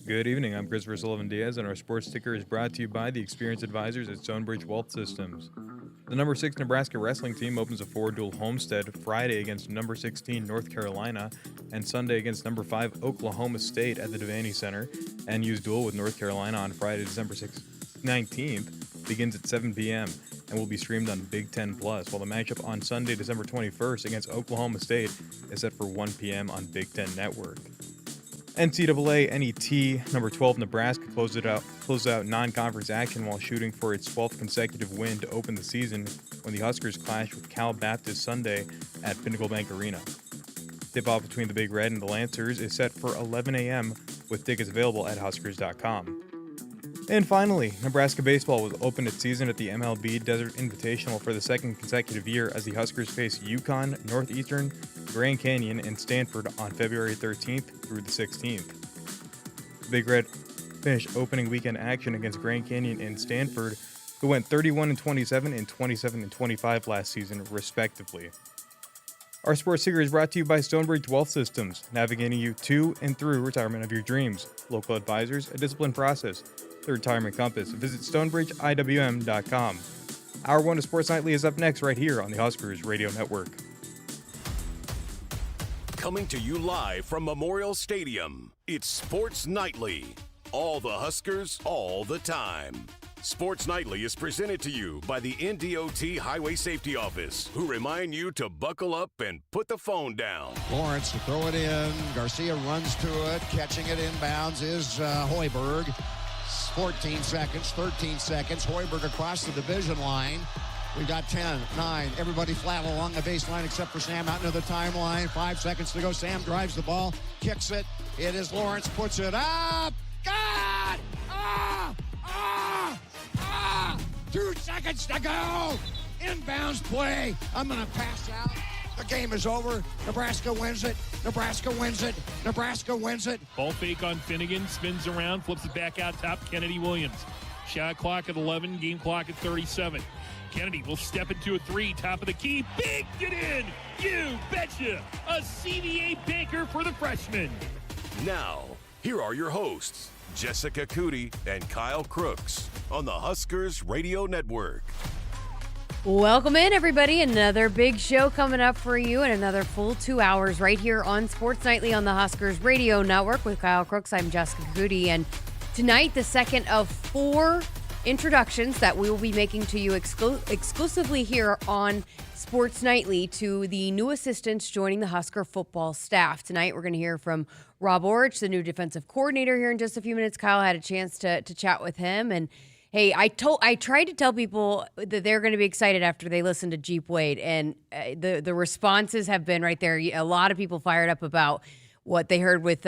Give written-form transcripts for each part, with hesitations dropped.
Good evening. I'm Christopher Sullivan Diaz, and our sports ticker is brought to you by the experienced advisors at Stonebridge Wealth Systems. The number 6 Nebraska wrestling team opens a 4-duel homestead Friday against number 16 North Carolina and Sunday against number 5 Oklahoma State at the Devaney Center. NU's duel with North Carolina on Friday, December 19th begins at 7 p.m. and will be streamed on Big Ten Plus, while the matchup on Sunday, December 21st against Oklahoma State is set for 1 p.m. on Big Ten Network. NCAA NET number 12 Nebraska closed out non-conference action while shooting for its 12th consecutive win to open the season when the Huskers clashed with Cal Baptist Sunday at Pinnacle Bank Arena. Tip-off between the Big Red and the Lancers is set for 11 a.m. with tickets available at Huskers.com. And finally, Nebraska baseball will open its season at the MLB Desert Invitational for the second consecutive year as the Huskers face UConn, Northeastern, Grand Canyon, and Stanford on February 13th through the 16th. The Big Red finished opening weekend action against Grand Canyon and Stanford, who went 31-27 and 27-25 last season, respectively. Our sports ticker is brought to you by Stonebridge Wealth Systems, navigating you to and through retirement of your dreams. Local advisors, a disciplined process. The Retirement Compass. Visit StonebridgeIWM.com. Hour 1 of Sports Nightly is up next right here on the Huskers Radio Network. Coming to you live from Memorial Stadium, it's Sports Nightly. All the Huskers, all the time. Sports Nightly is presented to you by the NDOT Highway Safety Office, who remind you to buckle up and put the phone down. Lawrence to throw it in. Garcia runs to it. Catching it inbounds is Hoiberg. 14 seconds, 13 seconds. Hoiberg across the division line. We've got 10, 9. Everybody flat along the baseline except for Sam out into the timeline. 5 seconds to go. Sam drives the ball, kicks it. It is Lawrence, puts it up. God! 2 seconds to go. Inbounds play. I'm going to pass out. The game is over. Nebraska wins it. Nebraska wins it. Nebraska wins it. Ball fake on Finnegan. Spins around. Flips it back out top. Kennedy Williams. Shot clock at 11. Game clock at 37. Kennedy will step into a 3. Top of the key. Big get in. You betcha. A CVA banker for the freshman. Now, here are your hosts, Jessica Coody and Kyle Crooks on the Huskers Radio Network. Welcome in, everybody. Another big show coming up for you and another full 2 hours right here on Sports Nightly on the Huskers Radio Network with Kyle Crooks. I'm Jessica Coody, and tonight the second of 4 introductions that we will be making to you exclusively here on Sports Nightly to the new assistants joining the Husker football staff. Tonight we're going to hear from Rob Aurich, the new defensive coordinator, here in just a few minutes. Kyle had a chance to chat with him, and hey, I tried to tell people that they're going to be excited after they listen to Jeep Wade, and the responses have been right there. A lot of people fired up about what they heard with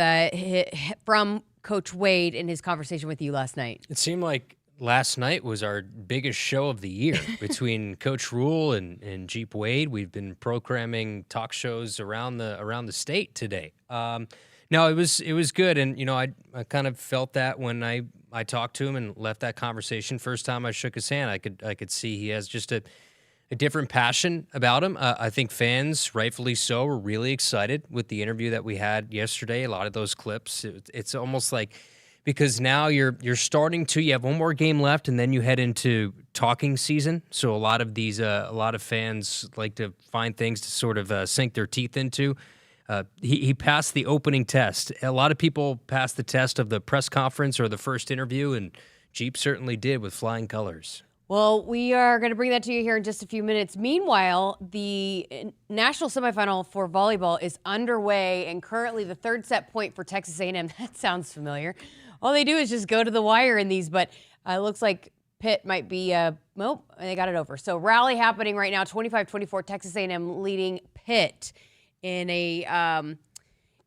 from Coach Wade in his conversation with you last night. It seemed like last night was our biggest show of the year between Coach Rule and Jeep Wade. We've been programming talk shows around the state today. No, it was good, and I kind of felt that when I talked to him and left that conversation. First time I shook his hand, I could see he has just a different passion about him. I think fans, rightfully so, were really excited with the interview that we had yesterday. A lot of those clips, it's almost like, because now you're starting to, you have one more game left, and then you head into talking season. So a lot of fans like to find things to sort of sink their teeth into. He passed the opening test. A lot of people passed the test of the press conference or the first interview, and Jeep certainly did with flying colors. Well, we are going to bring that to you here in just a few minutes. Meanwhile, the national semifinal for volleyball is underway, and currently the third set point for Texas A&M. That sounds familiar. All they do is just go to the wire in these, but it looks like Pitt might be, nope, they got it over. So rally happening right now, 25-24, Texas A&M leading Pitt in a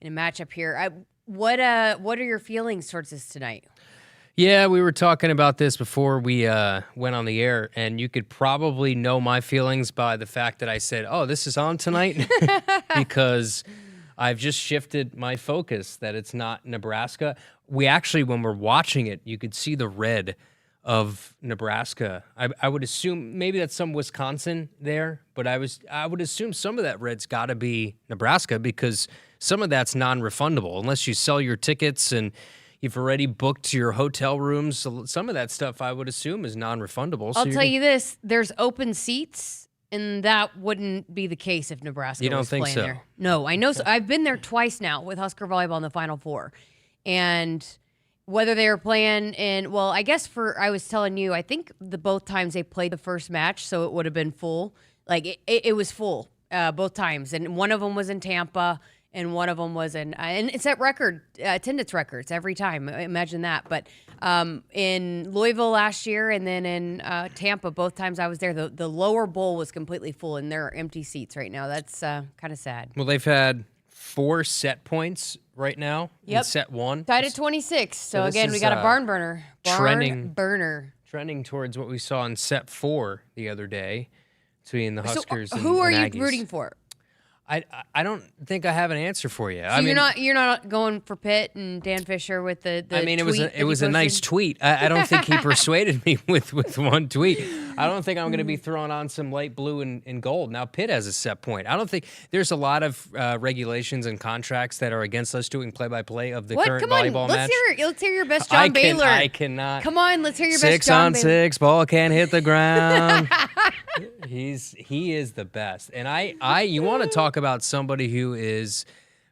matchup here. What are your feelings towards this tonight? Yeah, we were talking about this before we went on the air, and you could probably know my feelings by the fact that I said, oh, this is on tonight, because I've just shifted my focus that it's not Nebraska. We actually, when we're watching it, you could see the red of Nebraska. I would assume maybe that's some Wisconsin there, but I would assume some of that red's got to be Nebraska, because some of that's non-refundable unless you sell your tickets and You've already booked your hotel rooms. So some of that stuff I would assume is non-refundable. I'll tell you this, there's open seats, and that wouldn't be the case if Nebraska was playing so? there. No, I know. So I've been there twice now with Husker Volleyball in the Final Four. And whether they were playing I guess I was telling you, I think both times they played the first match, so it would have been full. Like, it was full both times. And one of them was in Tampa, and one of them was and it's at attendance records every time. Imagine that. But in Louisville last year and then in Tampa, both times I was there, the lower bowl was completely full, and there are empty seats right now. That's kind of sad. Well, they've had 4 set points right now in set 1. Tied at 26. So again, we is, got a barn burner. Trending towards what we saw in set 4 the other day between the Huskers and who are Aggies. you rooting for? I don't think I have an answer for you. So you're not going for Pitt and Dan Fisher with the I mean, tweet it was a nice tweet. I don't think he persuaded me with one tweet. I don't think I'm going to be throwing on some light blue and gold. Now, Pitt has a set point. I don't think there's a lot of regulations and contracts that are against us doing play-by-play of the current volleyball match. Let's hear your best John Baylor. I cannot. Come on, let's hear your best John Baylor. 6-on-6, ball can't hit the ground. He is the best. And you want to talk about somebody who is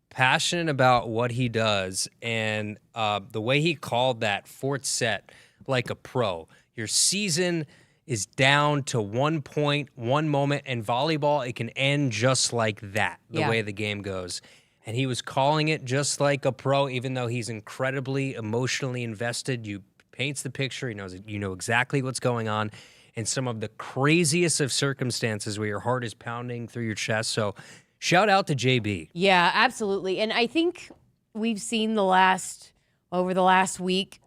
passionate about what he does, and the way he called that 4th set like a pro. Your season is down to 1 point, 1 moment, and volleyball, it can end just like that, the way the game goes. And he was calling it just like a pro, even though he's incredibly emotionally invested. You paints the picture. You know exactly what's going on in some of the craziest of circumstances where your heart is pounding through your chest. So shout out to JB. Yeah, absolutely. And I think we've seen over the last week,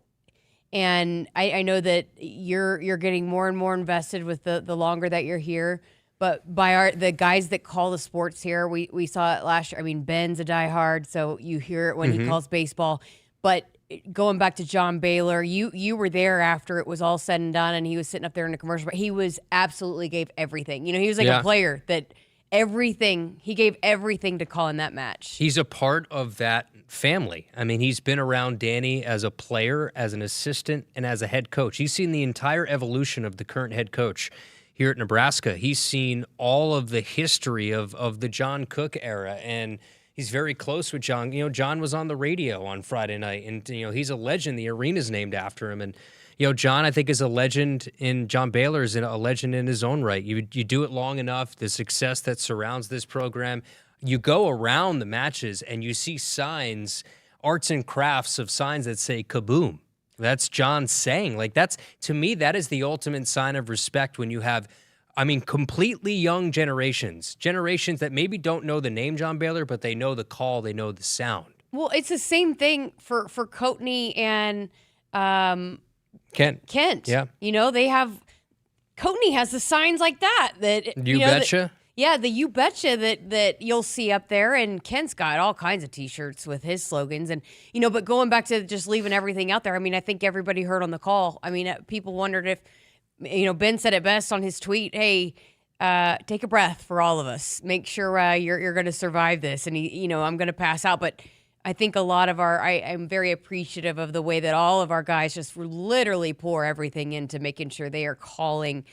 and I know that you're getting more and more invested with the longer that you're here. But by the guys that call the sports here, we saw it last year. I mean, Ben's a diehard, so you hear it when he calls baseball. But going back to John Baylor, you were there after it was all said and done, and he was sitting up there in the commercial, but he absolutely gave everything. He was like a player that he gave everything to call in that match. He's a part of that family. I mean, he's been around Danny as a player, as an assistant, and as a head coach. He's seen the entire evolution of the current head coach here at Nebraska. He's seen all of the history of the John Cook era, and he's very close with John. John was on the radio on Friday night, and he's a legend. The arena's named after him, and John, I think, is a legend. John Baylor is a legend in his own right. You do it long enough, the success that surrounds this program. You go around the matches and you see signs, arts and crafts of signs that say kaboom. That's John saying. To me, that is the ultimate sign of respect when you have, completely young generations that maybe don't know the name John Baylor, but they know the call, they know the sound. Well, it's the same thing for Coatney and Kent. Yeah. They have, Coatney has the signs like that. You betcha? The You Betcha that you'll see up there, and Kent's got all kinds of T-shirts with his slogans. And, but going back to just leaving everything out there, I think everybody heard on the call. People wondered if, Ben said it best on his tweet, hey, take a breath for all of us. Make sure you're going to survive this. And, I'm going to pass out. But I think a lot of I'm very appreciative of the way that all of our guys just literally pour everything into making sure they are calling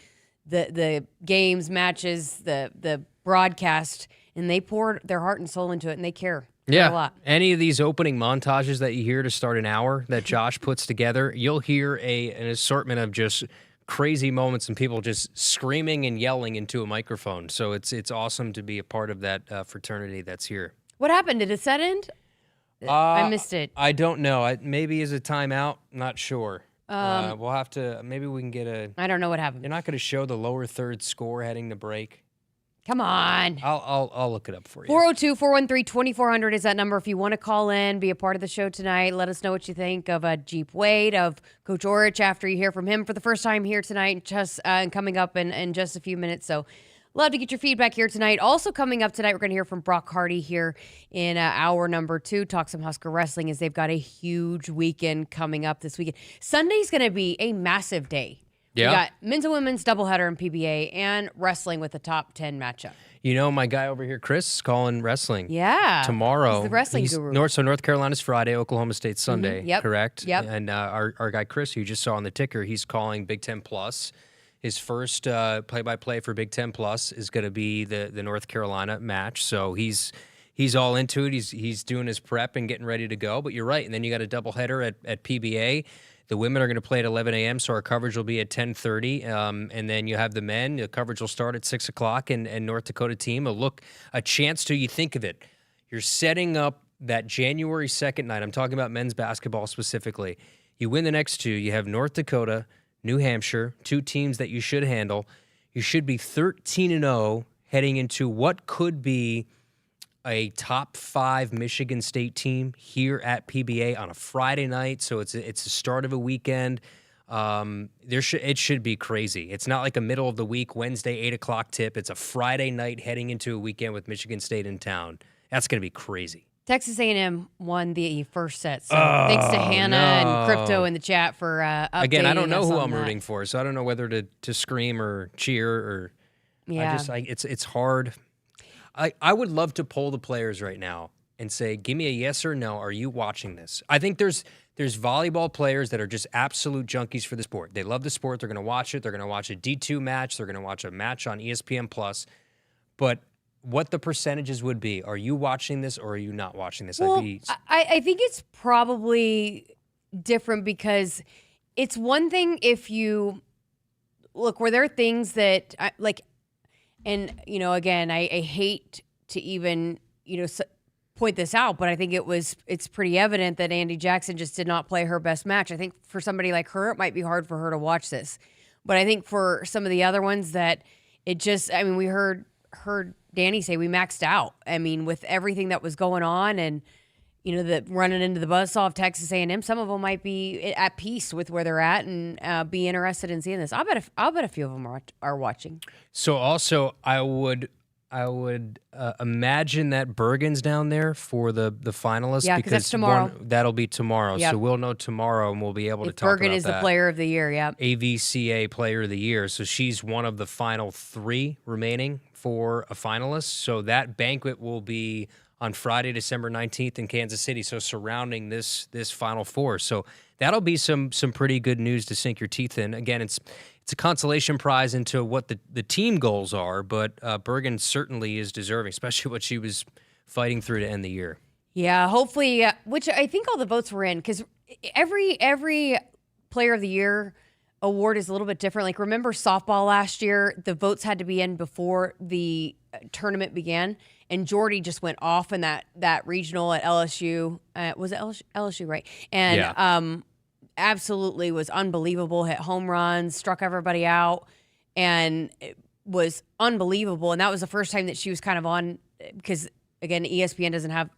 the games, matches, the broadcast, and they pour their heart and soul into it, and they care a lot. Any of these opening montages that you hear to start an hour that Josh puts together, you'll hear an assortment of just crazy moments and people just screaming and yelling into a microphone. So it's awesome to be a part of that fraternity that's here. What happened? Did it set end? I missed it. I don't know. Maybe as a timeout. Not sure. We'll have to. Maybe we can get I don't know what happened. You're not going to show the lower third score heading to break. Come on. I'll look it up for you. 402-413-2400 is that number if you want to call in, be a part of the show tonight. Let us know what you think of Jeep Wade, of Coach Aurich after you hear from him for the first time here tonight, just coming up in just a few minutes. So love to get your feedback here tonight. Also coming up tonight, we're going to hear from Brock Hardy here in hour number 2. Talk some Husker wrestling as they've got a huge weekend coming up this weekend. Sunday's going to be a massive day Yeah. We got men's and women's doubleheader in PBA and wrestling with a top 10 matchup. You know, my guy over here, Chris, is calling wrestling. Yeah. Tomorrow. He's the wrestling guru. North Carolina's Friday, Oklahoma State's Sunday. Yep. Correct? Yep. And our guy, Chris, who you just saw on the ticker, he's calling Big Ten Plus. His first play-by-play for Big Ten Plus is going to be the North Carolina match. So he's all into it. He's doing his prep and getting ready to go. But you're right. And then you got a doubleheader at PBA. The women are going to play at 11 a.m., so our coverage will be at 10:30. And then you have the men. The coverage will start at 6 o'clock, and North Dakota team. A chance to, you think of it, you're setting up that January 2nd night. I'm talking about men's basketball specifically. You win the next two. You have North Dakota, New Hampshire, two teams that you should handle. You should be 13-0 heading into what could be a top 5 Michigan State team here at PBA on a Friday night, so it's the start of a weekend. It should be crazy. It's not like a middle of the week Wednesday 8 o'clock tip. It's a Friday night heading into a weekend with Michigan State in town. That's going to be crazy. Texas A&M won the first set, so thanks to Hannah and Crypto in the chat for updating. Again, I don't know who I'm that. rooting for, so I don't know whether to scream or cheer or. Yeah. It's hard. I would love to poll the players right now and say, give me a yes or no. Are you watching this? I think there's volleyball players that are just absolute junkies for the sport. They love the sport. They're going to watch it. They're going to watch a D2 match. They're going to watch a match on ESPN Plus. But what the percentages would be, are you watching this or are you not watching this? Well, I think it's probably different because it's one thing if you look where there are things that and, again, I hate to even, point this out, but I think it's pretty evident that Andy Jackson just did not play her best match. I think for somebody like her, it might be hard for her to watch this. But I think for some of the other ones that we heard Danny say we maxed out. I mean, with everything that was going on and, the running into the buzzsaw of Texas A&M, some of them might be at peace with where they're at and be interested in seeing this. I'll bet a few of them are watching. So also, I would imagine that Bergen's down there for the finalists. Yeah, because that's tomorrow. That'll be tomorrow. Yep. So we'll know tomorrow, and we'll be able to talk Bergen about is that. the player of the year, yeah. AVCA player of the year. So she's one of the final 3 remaining for a finalist. So that banquet will be on Friday, December 19th in Kansas City. So surrounding this Final Four. So that'll be some pretty good news to sink your teeth in. Again, it's a consolation prize into what the team goals are, but Bergen certainly is deserving, especially what she was fighting through to end the year. Yeah, hopefully, which I think all the votes were in, because every player of the year award is a little bit different. Like, remember softball last year, the votes had to be in before the tournament began, and Jordy just went off in that regional at LSU. Was it LSU, right? And yeah. Absolutely was unbelievable, hit home runs, struck everybody out, and it was unbelievable. And that was the first time that she was kind of on, because, again, ESPN doesn't have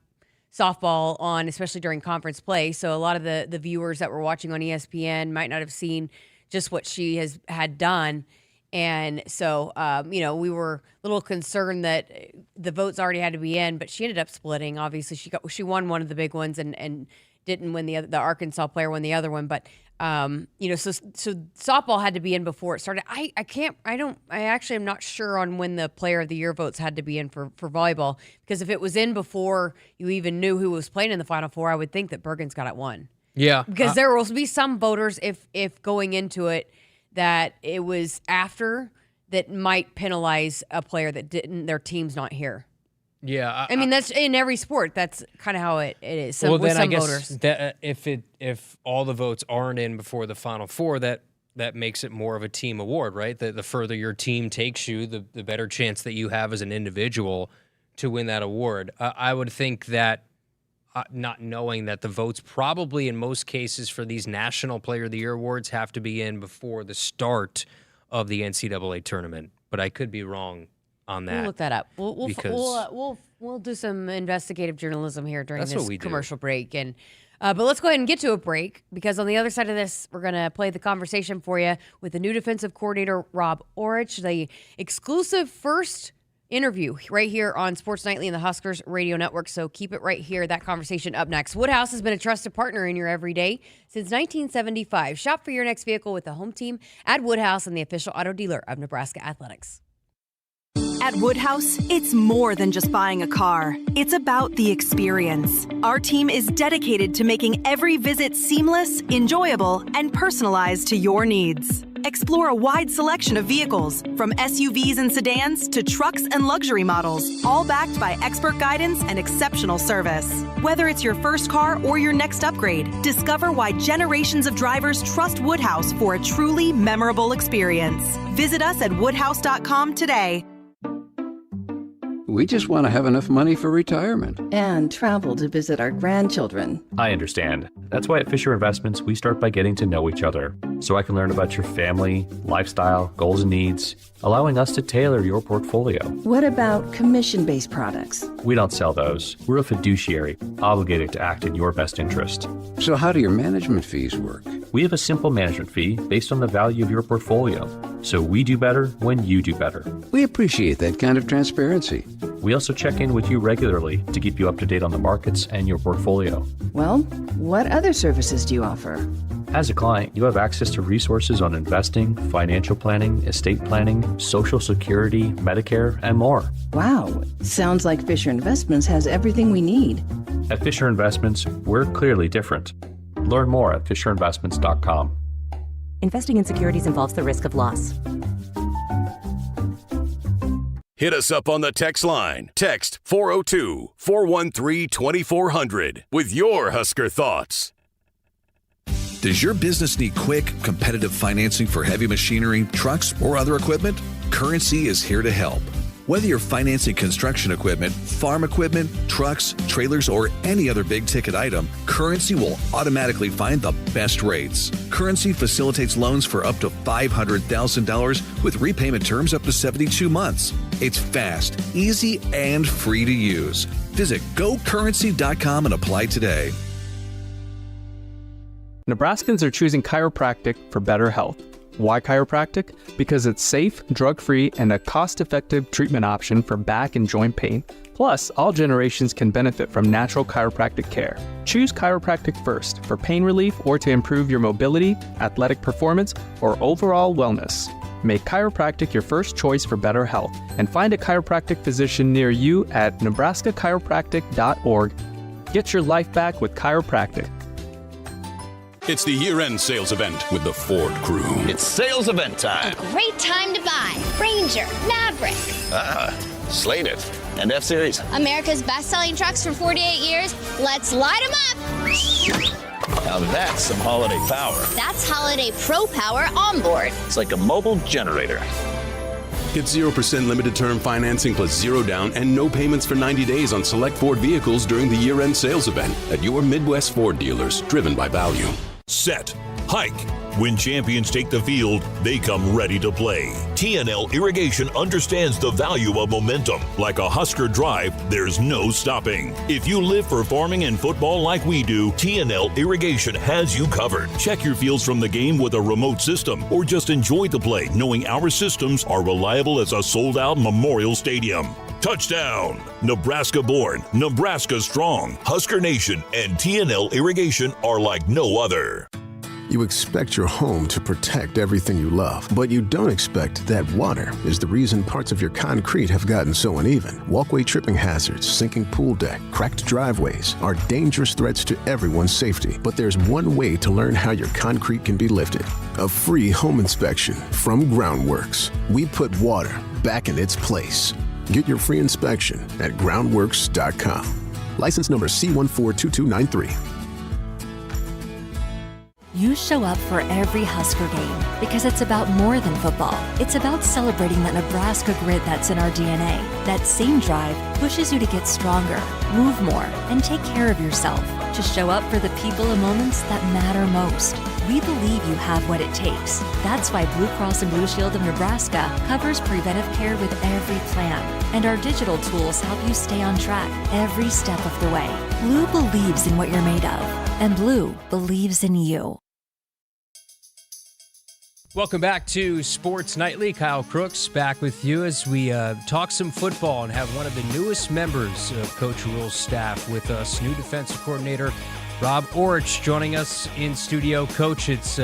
softball on, especially during conference play. So a lot of the viewers that were watching on ESPN might not have seen just what she had done. And so, we were a little concerned that the votes already had to be in, but she ended up splitting. Obviously, she won one of the big ones and didn't win the Arkansas player won the other one. But, so softball had to be in before it started. I actually am not sure on when the player of the year votes had to be in for volleyball, because if it was in before you even knew who was playing in the Final Four, I would think that Bergen's got it won. Yeah. Because there will be some voters, if going into it, that it was after, that might penalize a player that their team's not here. Yeah, I mean that's in every sport. That's kind of how it is. Well, then some I guess voters. that if all the votes aren't in before the Final Four, that makes it more of a team award, right? The further your team takes you, the better chance that you have as an individual to win that award. I would think that, not knowing that the votes probably in most cases for these National Player of the Year awards have to be in before the start of the NCAA tournament, but I could be wrong on that. We'll look that up. We'll do some investigative journalism here during this commercial break, and but let's go ahead and get to a break, because on the other side of this, we're going to play the conversation for you with the new defensive coordinator Rob Aurich, the exclusive first interview right here on Sports Nightly and the Huskers Radio Network. So keep it right here. That conversation up next. Woodhouse has been a trusted partner in your everyday since 1975. Shop for your next vehicle with the home team at Woodhouse and the official auto dealer of Nebraska Athletics. At Woodhouse, it's more than just buying a car. It's about the experience. Our team is dedicated to making every visit seamless, enjoyable, and personalized to your needs. Explore a wide selection of vehicles, from SUVs and sedans to trucks and luxury models, all backed by expert guidance and exceptional service. Whether it's your first car or your next upgrade, discover why generations of drivers trust Woodhouse for a truly memorable experience. Visit us at woodhouse.com today. We just want to have enough money for retirement. And travel to visit our grandchildren. I understand. That's why at Fisher Investments, we start by getting to know each other, so I can learn about your family, lifestyle, goals and needs, allowing us to tailor your portfolio. What about commission-based products? We don't sell those. We're a fiduciary, obligated to act in your best interest. So how do your management fees work? We have a simple management fee based on the value of your portfolio, so we do better when you do better. We appreciate that kind of transparency. We also check in with you regularly to keep you up to date on the markets and your portfolio. Well, what other services do you offer? As a client, you have access to resources on investing, financial planning, estate planning, Social Security, Medicare, and more. Wow, sounds like Fisher Investments has everything we need. At Fisher Investments, we're clearly different. Learn more at FisherInvestments.com. Investing in securities involves the risk of loss. Hit us up on the text line. Text 402-413-2400 with your Husker thoughts. Does your business need quick, competitive financing for heavy machinery, trucks, or other equipment? Currency is here to help. Whether you're financing construction equipment, farm equipment, trucks, trailers, or any other big-ticket item, Currency will automatically find the best rates. Currency facilitates loans for up to $500,000 with repayment terms up to 72 months. It's fast, easy, and free to use. Visit GoCurrency.com and apply today. Nebraskans are choosing chiropractic for better health. Why chiropractic? Because it's safe, drug-free, and a cost-effective treatment option for back and joint pain. Plus, all generations can benefit from natural chiropractic care. Choose chiropractic first for pain relief or to improve your mobility, athletic performance, or overall wellness. Make chiropractic your first choice for better health and find a chiropractic physician near you at nebraskachiropractic.org. Get your life back with chiropractic. It's the year-end sales event with the Ford crew. It's sales event time. A great time to buy Ranger, Maverick. Slate It, and F-Series. America's best-selling trucks for 48 years. Let's light them up. Now that's some holiday power. That's holiday pro power onboard. It's like a mobile generator. Get 0% limited term financing plus zero down and no payments for 90 days on select Ford vehicles during the year-end sales event at your Midwest Ford dealers, driven by value. Set. Hike. When champions take the field, they come ready to play. TNL Irrigation understands the value of momentum. Like a Husker drive, there's no stopping. If you live for farming and football like we do, TNL Irrigation has you covered. Check your fields from the game with a remote system, or just enjoy the play knowing our systems are reliable as a sold-out Memorial Stadium. Touchdown! Nebraska born, Nebraska strong. Husker Nation and TNL Irrigation are like no other. You expect your home to protect everything you love, but you don't expect that water is the reason parts of your concrete have gotten so uneven. Walkway tripping hazards, sinking pool deck, cracked driveways are dangerous threats to everyone's safety. But there's one way to learn how your concrete can be lifted. A free home inspection from Groundworks. We put water back in its place. Get your free inspection at groundworks.com. License number C142293. You show up for every Husker game because it's about more than football. It's about celebrating that Nebraska grit that's in our DNA. That same drive pushes you to get stronger, move more, and take care of yourself. To show up for the people and moments that matter most. We believe you have what it takes. That's why Blue Cross and Blue Shield of Nebraska covers preventive care with every plan. And our digital tools help you stay on track every step of the way. Blue believes in what you're made of. And Blue believes in you. Welcome back to Sports Nightly. Kyle Crooks back with you as we talk some football and have one of the newest members of Coach Rule's staff with us, new defensive coordinator Rob Aurich, joining us in studio. Coach, it's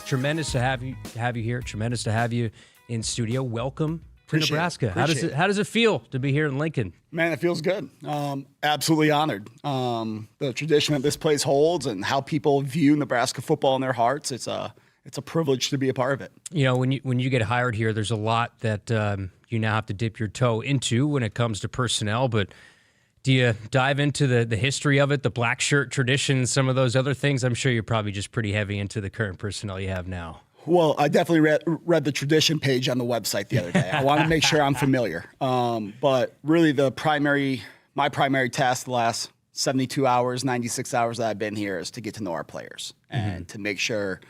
tremendous to have you here. Tremendous to have you in studio. Welcome to Nebraska. How does it feel to be here in Lincoln? Man, it feels good. Absolutely honored. The tradition that this place holds and how people view Nebraska football in their hearts. It's a privilege to be a part of it. You know, when you get hired here, there's a lot that you now have to dip your toe into when it comes to personnel. But do you dive into the history of it, the black shirt tradition, some of those other things? I'm sure you're probably just pretty heavy into the current personnel you have now. Well, I definitely read the tradition page on the website the other day. I want to make sure I'm familiar. But really, my primary task the last 72 hours, 96 hours that I've been here is to get to know our players and to make sure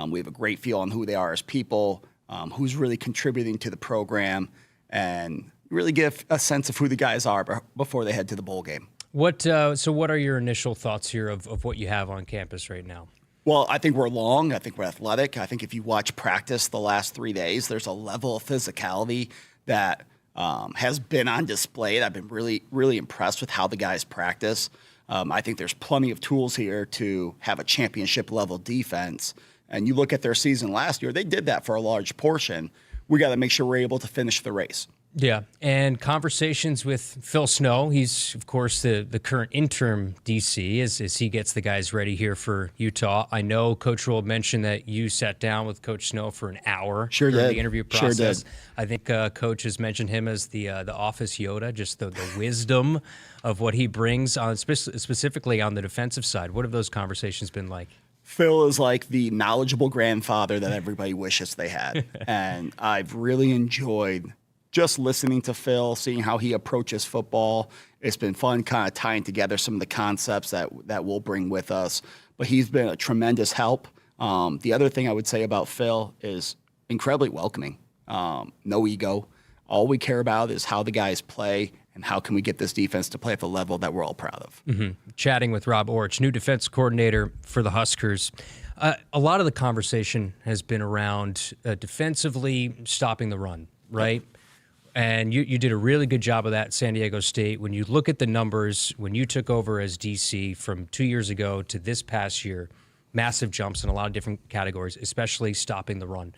we have a great feel on who they are as people, who's really contributing to the program, and really give a sense of who the guys are before they head to the bowl game. So what are your initial thoughts here of what you have on campus right now? Well, I think we're long. I think we're athletic. I think if you watch practice the last 3 days, there's a level of physicality that has been on display. I've been really, really impressed with how the guys practice. I think there's plenty of tools here to have a championship-level defense. And you look at their season last year, they did that for a large portion. We got to make sure we're able to finish the race. Yeah, and conversations with Phil Snow. He's, of course, the current interim DC as he gets the guys ready here for Utah. I know Coach Rule mentioned that you sat down with Coach Snow for an hour during the interview process. Sure did. I think Coach has mentioned him as the office Yoda, just the wisdom of what he brings on specifically on the defensive side. What have those conversations been like? Phil is like the knowledgeable grandfather that everybody wishes they had. And I've really enjoyed just listening to Phil, seeing how he approaches football. It's been fun kind of tying together some of the concepts that we'll bring with us. But he's been a tremendous help. The other thing I would say about Phil is incredibly welcoming. No ego. All we care about is how the guys play and how can we get this defense to play at the level that we're all proud of. Mm-hmm. Chatting with Rob Aurich, new defense coordinator for the Huskers. A lot of the conversation has been around defensively stopping the run, right? And you did a really good job of that at San Diego State. When you look at the numbers, when you took over as DC from 2 years ago to this past year, massive jumps in a lot of different categories, especially stopping the run.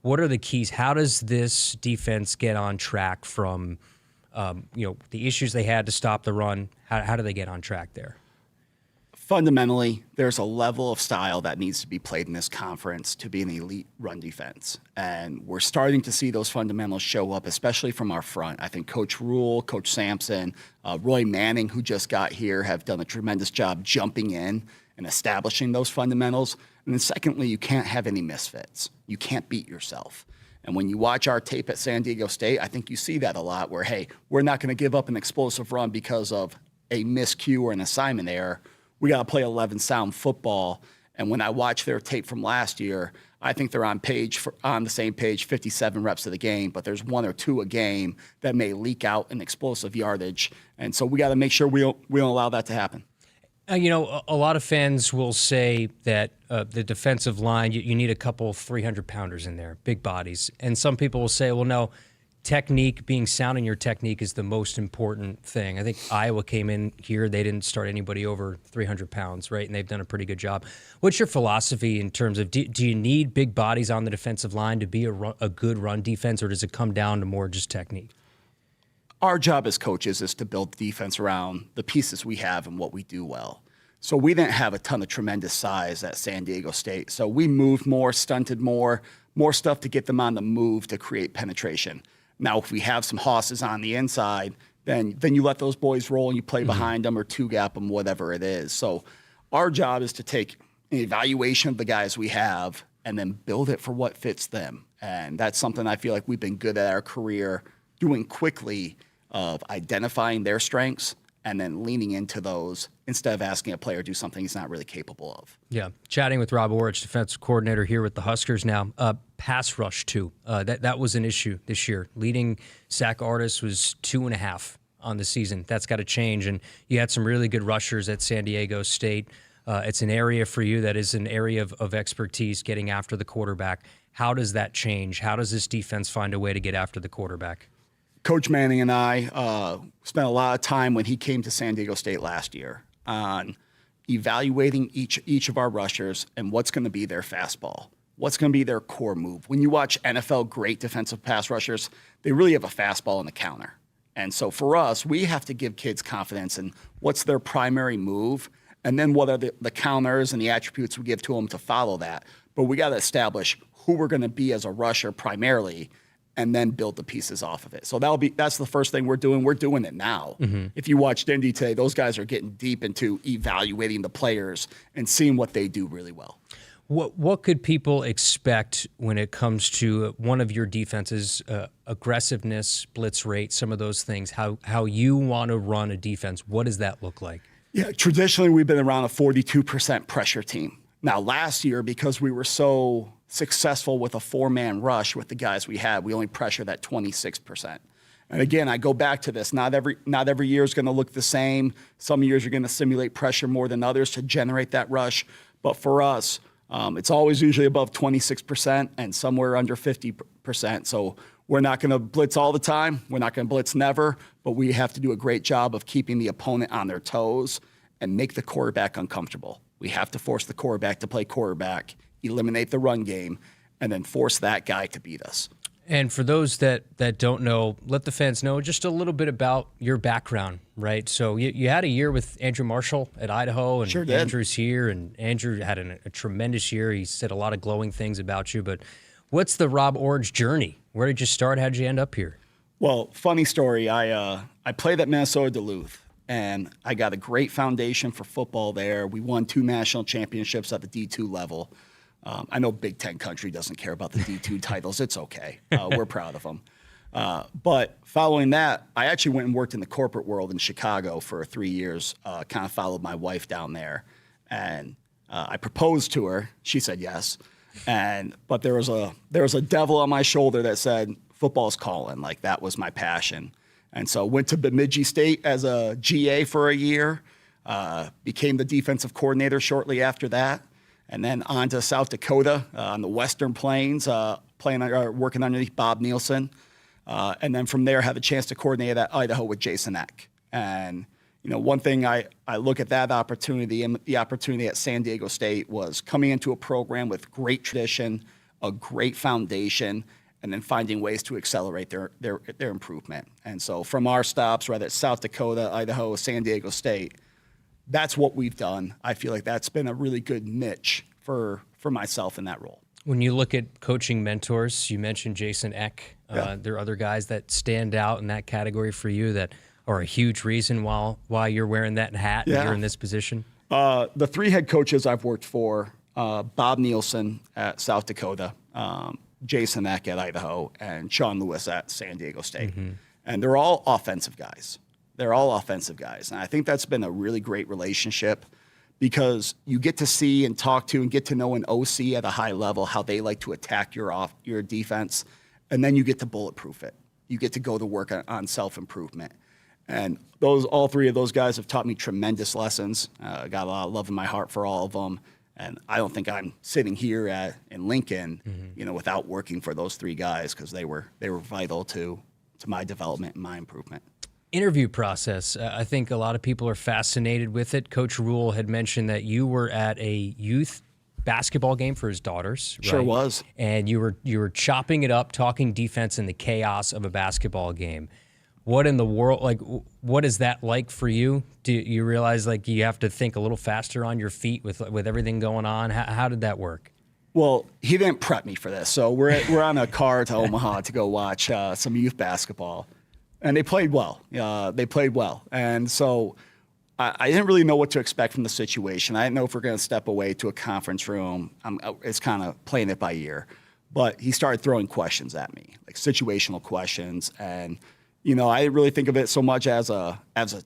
What are the keys? How does this defense get on track from the issues they had to stop the run? How do they get on track there? Fundamentally, there's a level of style that needs to be played in this conference to be an elite run defense. And we're starting to see those fundamentals show up, especially from our front. I think Coach Rule, Coach Sampson, Roy Manning, who just got here, have done a tremendous job jumping in and establishing those fundamentals. And then secondly, you can't have any misfits. You can't beat yourself. And when you watch our tape at San Diego State, I think you see that a lot where, hey, we're not going to give up an explosive run because of a miscue or an assignment error. We got to play 11 sound football. And when I watch their tape from last year, I think they're on the same page, 57 reps of the game, but there's 1 or 2 a game that may leak out an explosive yardage. And so we got to make sure we don't allow that to happen. A lot of fans will say that the defensive line, you need a couple 300-pounders in there, big bodies. And some people will say, well, no, technique, being sound in your technique is the most important thing. I think Iowa came in here. They didn't start anybody over 300 pounds, right? And they've done a pretty good job. What's your philosophy in terms of do you need big bodies on the defensive line to be a good run defense, or does it come down to more just technique? Our job as coaches is to build defense around the pieces we have and what we do well. So we didn't have a ton of tremendous size at San Diego State. So we moved more, stunted more stuff to get them on the move to create penetration. Now, if we have some hosses on the inside, then you let those boys roll and you play behind them or two-gap them, whatever it is. So our job is to take an evaluation of the guys we have and then build it for what fits them. And that's something I feel like we've been good at our career doing quickly, of identifying their strengths and then leaning into those instead of asking a player to do something he's not really capable of. Yeah. Chatting with Rob Aurich, defensive coordinator here with the Huskers now. Pass rush, too. That was an issue this year. Leading sack artist was 2.5 on the season. That's got to change. And you had some really good rushers at San Diego State. It's an area for you that is an area of expertise, getting after the quarterback. How does that change? How does this defense find a way to get after the quarterback? Coach Manning and I spent a lot of time when he came to San Diego State last year on evaluating each of our rushers and what's going to be their fastball, what's going to be their core move. When you watch NFL great defensive pass rushers, they really have a fastball and a counter. And so for us, we have to give kids confidence in what's their primary move, and then what are the counters and the attributes we give to them to follow that. But we got to establish who we're going to be as a rusher primarily, and then build the pieces off of it. So that's the first thing we're doing. We're doing it now. Mm-hmm. If you watched Indy today, those guys are getting deep into evaluating the players and seeing what they do really well. What could people expect when it comes to one of your defenses, aggressiveness, blitz rate, some of those things, how you want to run a defense? What does that look like? Yeah, traditionally we've been around a 42% pressure team. Now last year, because we were so successful with a 4-man rush with the guys we had, we only pressured at 26%. And again, I go back to this. Not every year is going to look the same. Some years are going to simulate pressure more than others to generate that rush. But for us, it's always usually above 26% and somewhere under 50%. So we're not going to blitz all the time. We're not going to blitz never. But we have to do a great job of keeping the opponent on their toes and make the quarterback uncomfortable. We have to force the quarterback to play quarterback, eliminate the run game, and then force that guy to beat us. And for those that don't know, let the fans know just a little bit about your background, right? So you had a year with Andrew Marshall at Idaho, and Sure did. Andrew's here, and Andrew had a tremendous year. He said a lot of glowing things about you, but what's the Rob Orridge journey? Where did you start? How did you end up here? Well, funny story. I played at Minnesota Duluth, and I got a great foundation for football there. We won 2 national championships at the D2 level. I know Big Ten country doesn't care about the D2 titles. It's okay. We're proud of them. But following that, I actually went and worked in the corporate world in Chicago for 3 years, kind of followed my wife down there. And I proposed to her. She said yes. But there was a devil on my shoulder that said, football's calling. Like, that was my passion. And so went to Bemidji State as a GA for a year, became the defensive coordinator shortly after that, and then on to South Dakota on the Western Plains, working underneath Bob Nielsen. And then from there, had a chance to coordinate at Idaho with Jason Eck. And, one thing I look at that opportunity, and the opportunity at San Diego State, was coming into a program with great tradition, a great foundation, and then finding ways to accelerate their improvement. And so from our stops, whether it's South Dakota, Idaho, San Diego State, that's what we've done. I feel like that's been a really good niche for myself in that role. When you look at coaching mentors, you mentioned Jason Eck. Yeah. There are other guys that stand out in that category for you that are a huge reason why you're wearing that hat and you're in this position? The 3 head coaches I've worked for, Bob Nielsen at South Dakota, Jason Eck at Idaho, and Sean Lewis at San Diego State. Mm-hmm. And they're all offensive guys. And I think that's been a really great relationship because you get to see and talk to and get to know an OC at a high level, how they like to attack your defense, and then you get to bulletproof it. You get to go to work on self-improvement. And all 3 of those guys have taught me tremendous lessons. Got a lot of love in my heart for all of them. And I don't think I'm sitting here in Lincoln, without working for those 3 guys, because they were vital to my development and my improvement. Interview process. I think a lot of people are fascinated with it. Coach Rule had mentioned that you were at a youth basketball game for his daughters. Right? Sure was. And you were chopping it up, talking defense in the chaos of a basketball game. What in the world, what is that like for you? Do you realize you have to think a little faster on your feet with everything going on? How did that work? Well, he didn't prep me for this. So we're on a car to Omaha to go watch some youth basketball. And they played well. And so I didn't really know what to expect from the situation. I didn't know if we're going to step away to a conference room. It's kind of playing it by ear. But he started throwing questions at me, like situational questions. And, I didn't really think of it so much as a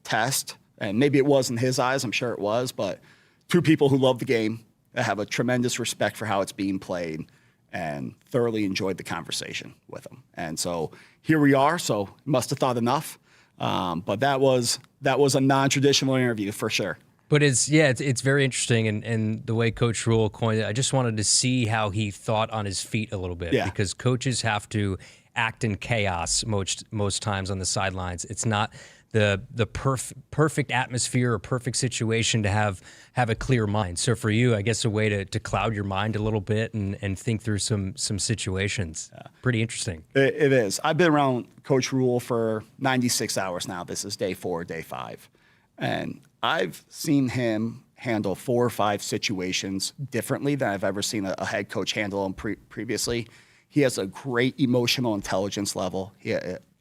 test. And maybe it was in his eyes. I'm sure it was. But 2 people who love the game, that have a tremendous respect for how it's being played, and thoroughly enjoyed the conversation with him. And so here we are. So must have thought enough. But that was a non-traditional interview for sure. But it's very interesting, and the way Coach Rule coined it, I just wanted to see how he thought on his feet a little bit, because coaches have to act in chaos most times on the sidelines. It's not the perfect atmosphere or perfect situation to have a clear mind. So for you, I guess a way to cloud your mind a little bit and think through some situations. Pretty interesting. It is. I've been around Coach Rule for 96 hours now. This is day 4, day 5. And I've seen him handle 4 or 5 situations differently than I've ever seen a head coach handle them previously. He has a great emotional intelligence level.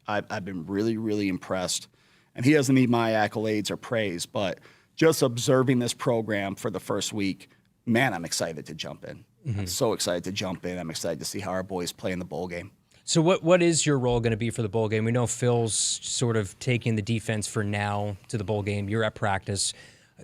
I've been really, really impressed. And he doesn't need my accolades or praise, but just observing this program for the first week, man, I'm excited to jump in. I'm so excited to jump in. I'm excited to see how our boys play in the bowl game. So what is your role going to be for the bowl game? We know Phil's sort of taking the defense for now to the bowl game. You're at practice,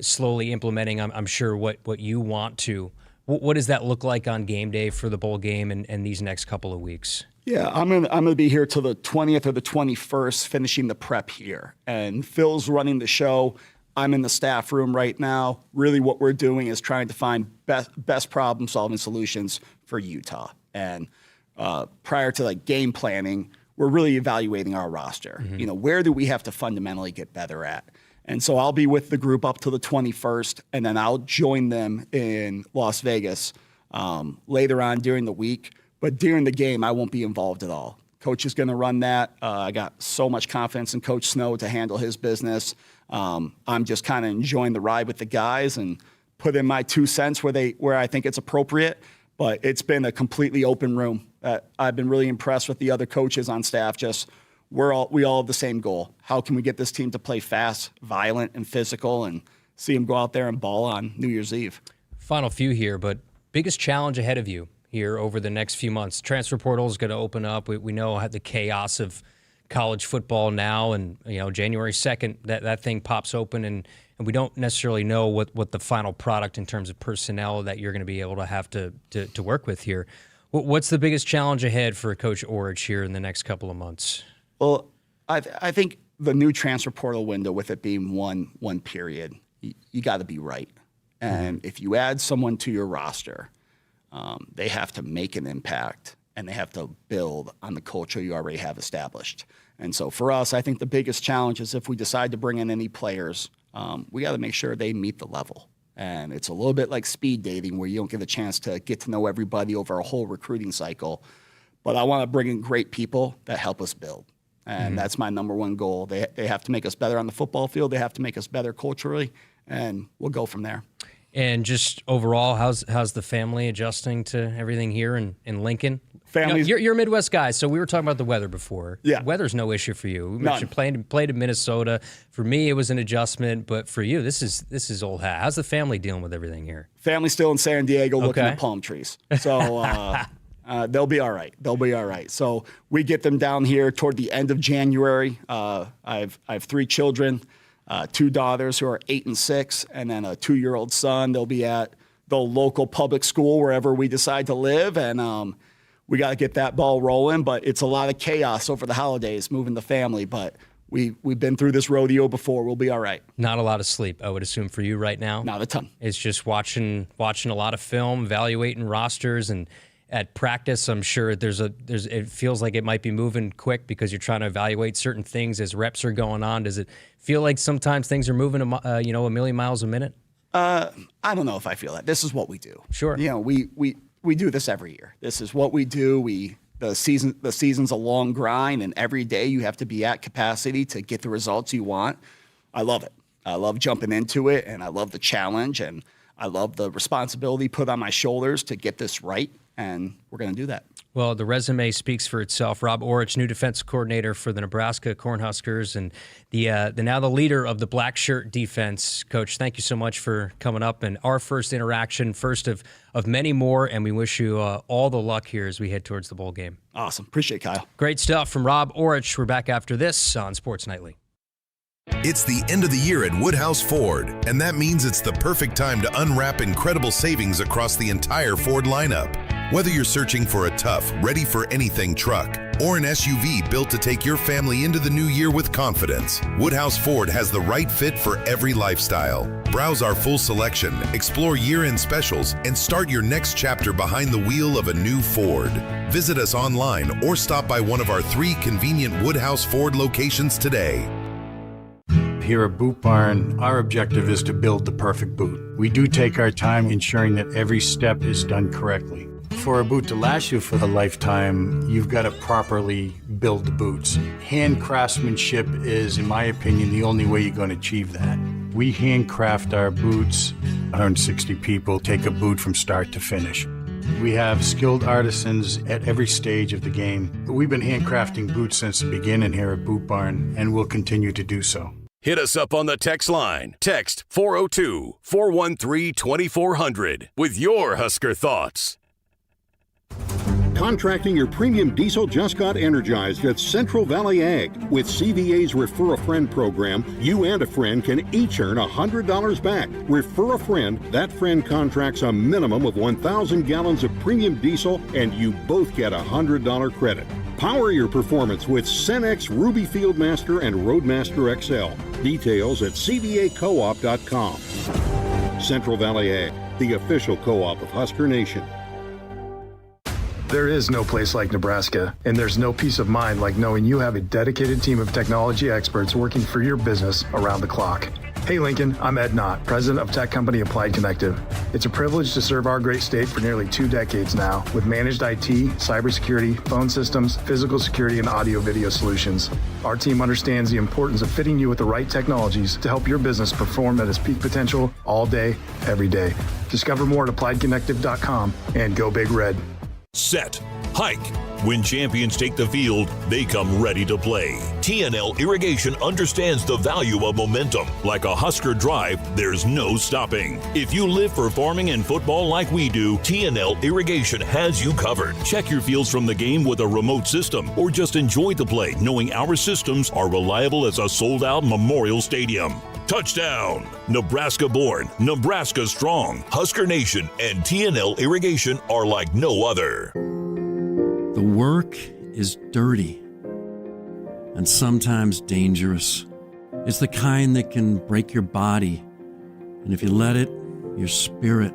slowly implementing, I'm sure, what you want to. What does that look like on game day for the bowl game and these next couple of weeks? Yeah, I'm gonna be here till the 20th or the 21st, finishing the prep here. And Phil's running the show. I'm in the staff room right now. Really what we're doing is trying to find best problem-solving solutions for Utah. And prior to game planning, we're really evaluating our roster. Where do we have to fundamentally get better at? And so I'll be with the group up to the 21st, and then I'll join them in Las Vegas later on during the week. But during the game, I won't be involved at all. Coach is going to run that. I got so much confidence in Coach Snow to handle his business. I'm just kind of enjoying the ride with the guys and put in my 2 cents where I think it's appropriate. But it's been a completely open room. I've been really impressed with the other coaches on staff. We all have the same goal. How can we get this team to play fast, violent, and physical, and see them go out there and ball on New Year's Eve? Final few here, but biggest challenge ahead of you here over the next few months. Transfer portal is going to open up. We know the chaos of college football now, and January 2nd, that thing pops open, and we don't necessarily know what the final product in terms of personnel that you're going to be able to have to work with here. What's the biggest challenge ahead for Coach Aurich here in the next couple of months? Well, I think the new transfer portal window, with it being one period, you got to be right. And if you add someone to your roster, they have to make an impact, and they have to build on the culture you already have established. And so for us, I think the biggest challenge is if we decide to bring in any players, we got to make sure they meet the level. And it's a little bit like speed dating, where you don't get a chance to get to know everybody over a whole recruiting cycle. But I want to bring in great people that help us build. And that's my number one goal. They have to make us better on the football field. They have to make us better culturally, and we'll go from there. And just overall, how's the family adjusting to everything here in Lincoln? You're a Midwest guy, so we were talking about the weather before. Yeah. Weather's no issue for you. We mentioned played in Minnesota. For me, it was an adjustment, but for you, this is old hat. How's the family dealing with everything here? Family's still in San Diego looking at palm trees. So they'll be all right. They'll be all right. So we get them down here toward the end of January. I have 3 children. 2 daughters who are 8 and 6, and then a 2-year-old son. They'll be at the local public school wherever we decide to live, and we got to get that ball rolling. But it's a lot of chaos over the holidays moving the family. But we've been through this rodeo before. We'll be all right. Not a lot of sleep, I would assume, for you right now. Not a ton. It's just watching a lot of film, evaluating rosters, and at practice, I'm sure it feels like it might be moving quick because you're trying to evaluate certain things as reps are going on. Does it feel like sometimes things are moving a million miles a minute? I don't know if I feel that. This is what we do. Sure. We do this every year. This is what we do. The season's a long grind, and every day you have to be at capacity to get the results you want. I love it. I love jumping into it, and I love the challenge, and I love the responsibility put on my shoulders to get this right. And we're going to do that. Well, the resume speaks for itself. Rob Aurich, new defensive coordinator for the Nebraska Cornhuskers, and now the leader of the black shirt defense. Coach, thank you so much for coming up, and our first interaction, first of many more, and we wish you all the luck here as we head towards the bowl game. Awesome. Appreciate it, Kyle. Great stuff from Rob Aurich. We're back after this on Sports Nightly. It's the end of the year at Woodhouse Ford, and that means it's the perfect time to unwrap incredible savings across the entire Ford lineup. Whether you're searching for a tough, ready-for-anything truck or an SUV built to take your family into the new year with confidence, Woodhouse Ford has the right fit for every lifestyle. Browse our full selection, explore year-end specials, and start your next chapter behind the wheel of a new Ford. Visit us online or stop by one of our 3 convenient Woodhouse Ford locations today. Here at Boot Barn, our objective is to build the perfect boot. We do take our time ensuring that every step is done correctly. For a boot to last you for a lifetime, you've got to properly build the boots. Hand craftsmanship is, in my opinion, the only way you're going to achieve that. We handcraft our boots. 160 people take a boot from start to finish. We have skilled artisans at every stage of the game. We've been handcrafting boots since the beginning here at Boot Barn, and we'll continue to do so. Hit us up on the text line. Text 402-413-2400 with your Husker thoughts. Contracting your premium diesel just got energized at Central Valley Ag. With CVA's Refer a Friend program, you and a friend can each earn $100 back. Refer a friend, that friend contracts a minimum of 1,000 gallons of premium diesel, and you both get a $100 credit. Power your performance with Cenex Ruby Fieldmaster and Roadmaster XL. Details at cvacoop.com. Central Valley Ag, the official co-op of Husker Nation. There is no place like Nebraska, and there's no peace of mind like knowing you have a dedicated team of technology experts working for your business around the clock. Hey Lincoln, I'm Ed Knott, president of tech company Applied Connective. It's a privilege to serve our great state for nearly 2 decades now with managed IT, cybersecurity, phone systems, physical security, and audio-video solutions. Our team understands the importance of fitting you with the right technologies to help your business perform at its peak potential all day, every day. Discover more at appliedconnective.com and go Big Red. Set. Hike. When champions take the field, they come ready to play. TNL Irrigation understands the value of momentum. Like a Husker drive, there's no stopping. If you live for farming and football like we do, TNL Irrigation has you covered. Check your fields from the game with a remote system, or just enjoy the play knowing our systems are reliable as a sold-out Memorial Stadium. Touchdown! Nebraska born, Nebraska strong. Husker Nation and TNL Irrigation are like no other. The work is dirty and sometimes dangerous. It's the kind that can break your body, and if you let it, your spirit.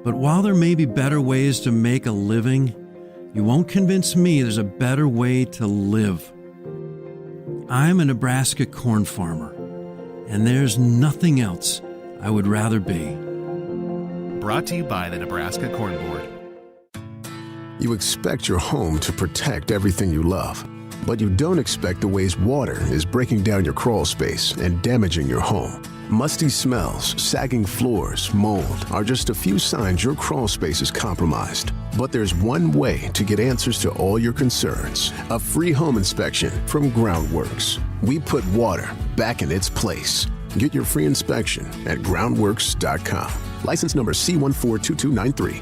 But while there may be better ways to make a living, you won't convince me there's a better way to live. I'm a Nebraska corn farmer, and there's nothing else I would rather be. Brought to you by the Nebraska Corn Board. You expect your home to protect everything you love, but you don't expect the ways water is breaking down your crawl space and damaging your home. Musty smells, sagging floors, mold are just a few signs your crawl space is compromised. But there's one way to get answers to all your concerns. A free home inspection from Groundworks. We put water back in its place. Get your free inspection at groundworks.com. License number C142293.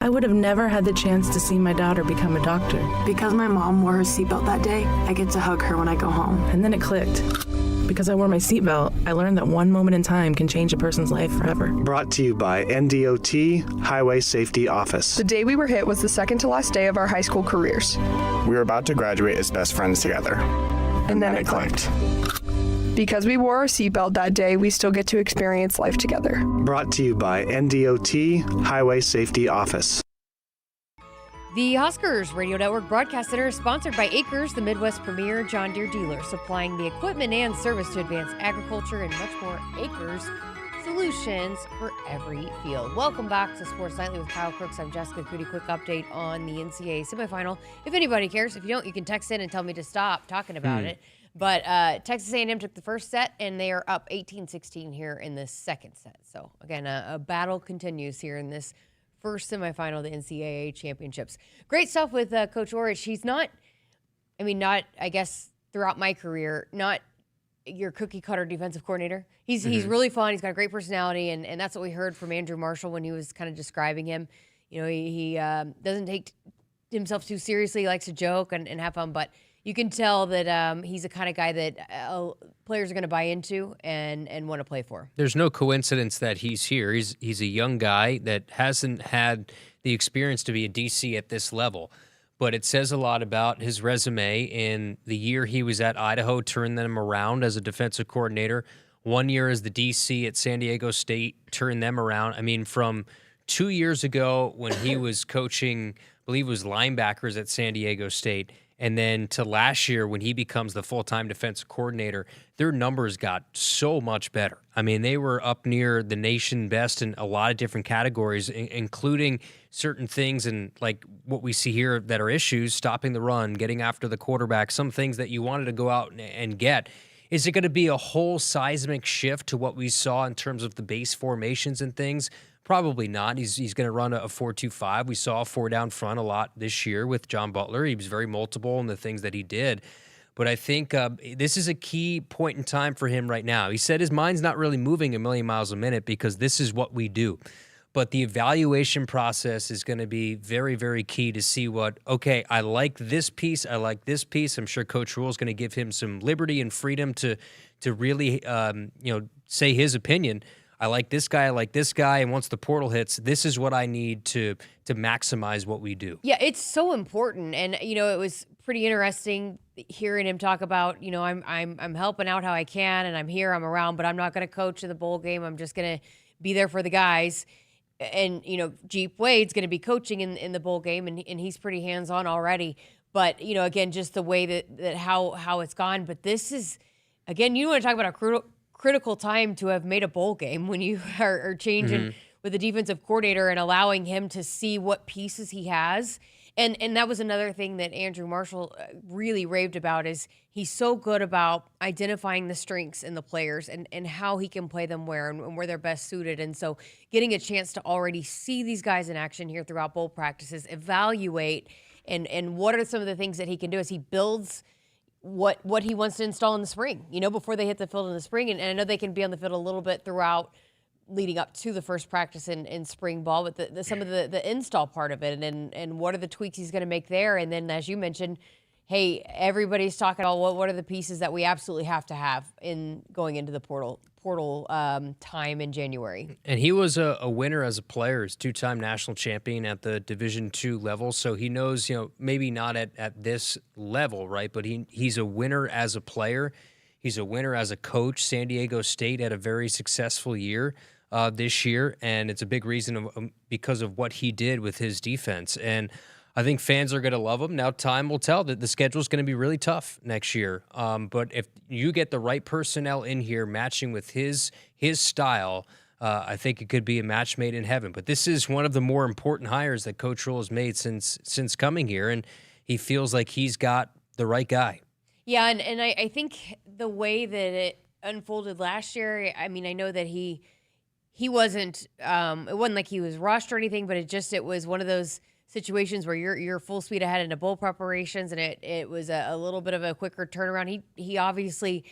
I would have never had the chance to see my daughter become a doctor. Because my mom wore her seatbelt that day, I get to hug her when I go home. And then it clicked. Because I wore my seatbelt, I learned that one moment in time can change a person's life forever. Brought to you by NDOT Highway Safety Office. The day we were hit was the second to last day of our high school careers. We were about to graduate as best friends together. And then it clicked. Because we wore our seatbelt that day, we still get to experience life together. Brought to you by NDOT Highway Safety Office. The Huskers Radio Network Broadcast Center is sponsored by Akrs, the Midwest premier John Deere dealer, supplying the equipment and service to advance agriculture and much more. Akrs, solutions for every field. Welcome back to Sports Nightly with Kyle Crooks. I'm Jessica Coody. Quick update on the NCAA semifinal. If anybody cares, if you don't, you can text in and tell me to stop talking about it. But Texas A&M took the first set, and they are up 18-16 here in the second set. So, again, a battle continues here in this first semifinal of the NCAA championships. Great stuff with Coach Aurich. He's not, I guess, throughout my career, not your cookie-cutter defensive coordinator. He's really fun. He's got a great personality, and that's what we heard from Andrew Marshall when he was kind of describing him. You know, he doesn't take himself too seriously. He likes to joke and have fun, but you can tell that he's the kind of guy that players are going to buy into and want to play for. There's no coincidence that he's here. He's a young guy that hasn't had the experience to be a DC at this level. but it says a lot about his resume. In the year he was at Idaho, turned them around as a defensive coordinator. 1 year as the DC at San Diego State, turned them around. I mean, from 2 years ago when he was coaching, I believe it was linebackers at San Diego State, and then to last year when he becomes the full-time defensive coordinator, their numbers got so much better. I mean, they were up near the nation best in a lot of different categories, including certain things and like what we see here that are issues, stopping the run, getting after the quarterback, some things that you wanted to go out and get. Is it going to be a whole seismic shift to what we saw in terms of the base formations and things? Probably not. He's going to run a 4-2-5. We saw a 4-down front a lot this year with John Butler. He was very multiple in the things that he did. But I think this is a key point in time for him right now. He said his mind's not really moving a million miles a minute because this is what we do. But the evaluation process is going to be very, very key to see okay, I like this piece. I like this piece. I'm sure Coach Rule is going to give him some liberty and freedom to really, say his opinion. I like this guy, and once the portal hits, this is what I need to maximize what we do. Yeah, it's so important, and it was pretty interesting hearing him talk about, I'm helping out how I can, and I'm here, I'm around, but I'm not going to coach in the bowl game. I'm just going to be there for the guys, and Jeep Wade's going to be coaching in the bowl game, and he's pretty hands-on already. But again, just the way that how it's gone. But this is, again, you want to talk about a critical time to have made a bowl game when you are changing with the defensive coordinator and allowing him to see what pieces he has. And that was another thing that Andrew Marshall really raved about, is he's so good about identifying the strengths in the players and how he can play them where and where they're best suited. And so getting a chance to already see these guys in action here throughout bowl practices, evaluate, and what are some of the things that he can do as he builds what he wants to install in the spring, before they hit the field in the spring. And I know they can be on the field a little bit throughout leading up to the first practice in spring ball, but some of the install part of it and what are the tweaks he's going to make there. And then, as you mentioned, hey, everybody's talking about what are the pieces that we absolutely have to have in going into the portal time in January. And he was a winner as a player. He's two-time national champion at the Division II level, so he knows, maybe not at this level, right? But he's a winner as a player. He's a winner as a coach. San Diego State had a very successful year this year, and it's a big reason because of what he did with his defense. And I think fans are going to love him. Now, time will tell that the schedule is going to be really tough next year. But if you get the right personnel in here matching with his style, I think it could be a match made in heaven. But this is one of the more important hires that Coach Rule has made since coming here, and he feels like he's got the right guy. Yeah, and I think the way that it unfolded last year, I mean, I know that he wasn't it wasn't like he was rushed or anything, but it was one of those situations where you're full speed ahead into bowl preparations, and it was a little bit of a quicker turnaround. He obviously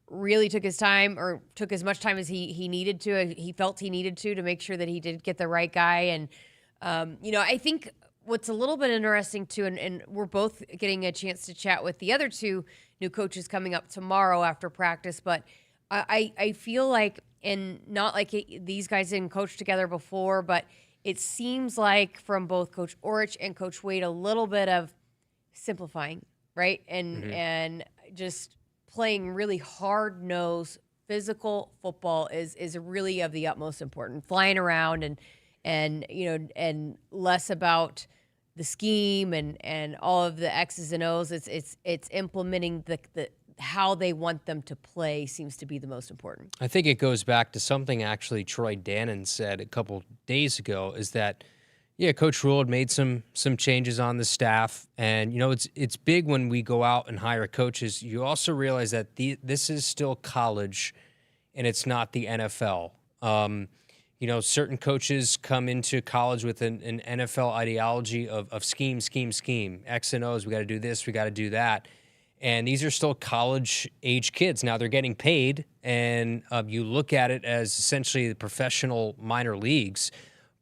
really took his time, or took as much time as he needed to. He felt he needed to make sure that he did get the right guy. And I think what's a little bit interesting too, and we're both getting a chance to chat with the other two new coaches coming up tomorrow after practice, but I feel like, and not like these guys didn't coach together before, but it seems like from both Coach Aurich and Coach Wade, a little bit of simplifying, right? And just playing really hard-nosed physical football is really of the utmost importance. Flying around and less about the scheme and all of the X's and O's. It's implementing the how they want them to play seems to be the most important. I think it goes back to something actually Troy Dannon said a couple days ago, is that, Coach Rule had made some changes on the staff. And, it's big when we go out and hire coaches. You also realize that this is still college and it's not the NFL. Certain coaches come into college with an NFL ideology of scheme, X and O's. We got to do this, we got to do that. And these are still college-age kids. Now, they're getting paid, and you look at it as essentially the professional minor leagues.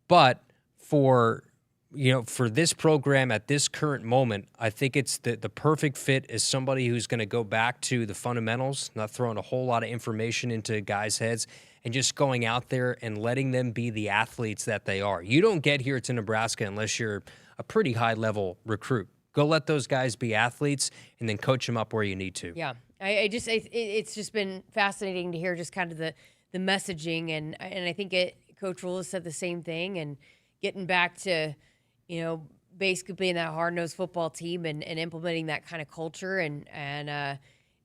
But for this program at this current moment, I think it's the perfect fit is somebody who's going to go back to the fundamentals, not throwing a whole lot of information into guys' heads, and just going out there and letting them be the athletes that they are. You don't get here to Nebraska unless you're a pretty high-level recruit. Go let those guys be athletes and then coach them up where you need to. Yeah. It's just been fascinating to hear just kind of the messaging. And I think Coach Rule has said the same thing, and getting back to, basically being that hard-nosed football team and implementing that kind of culture. And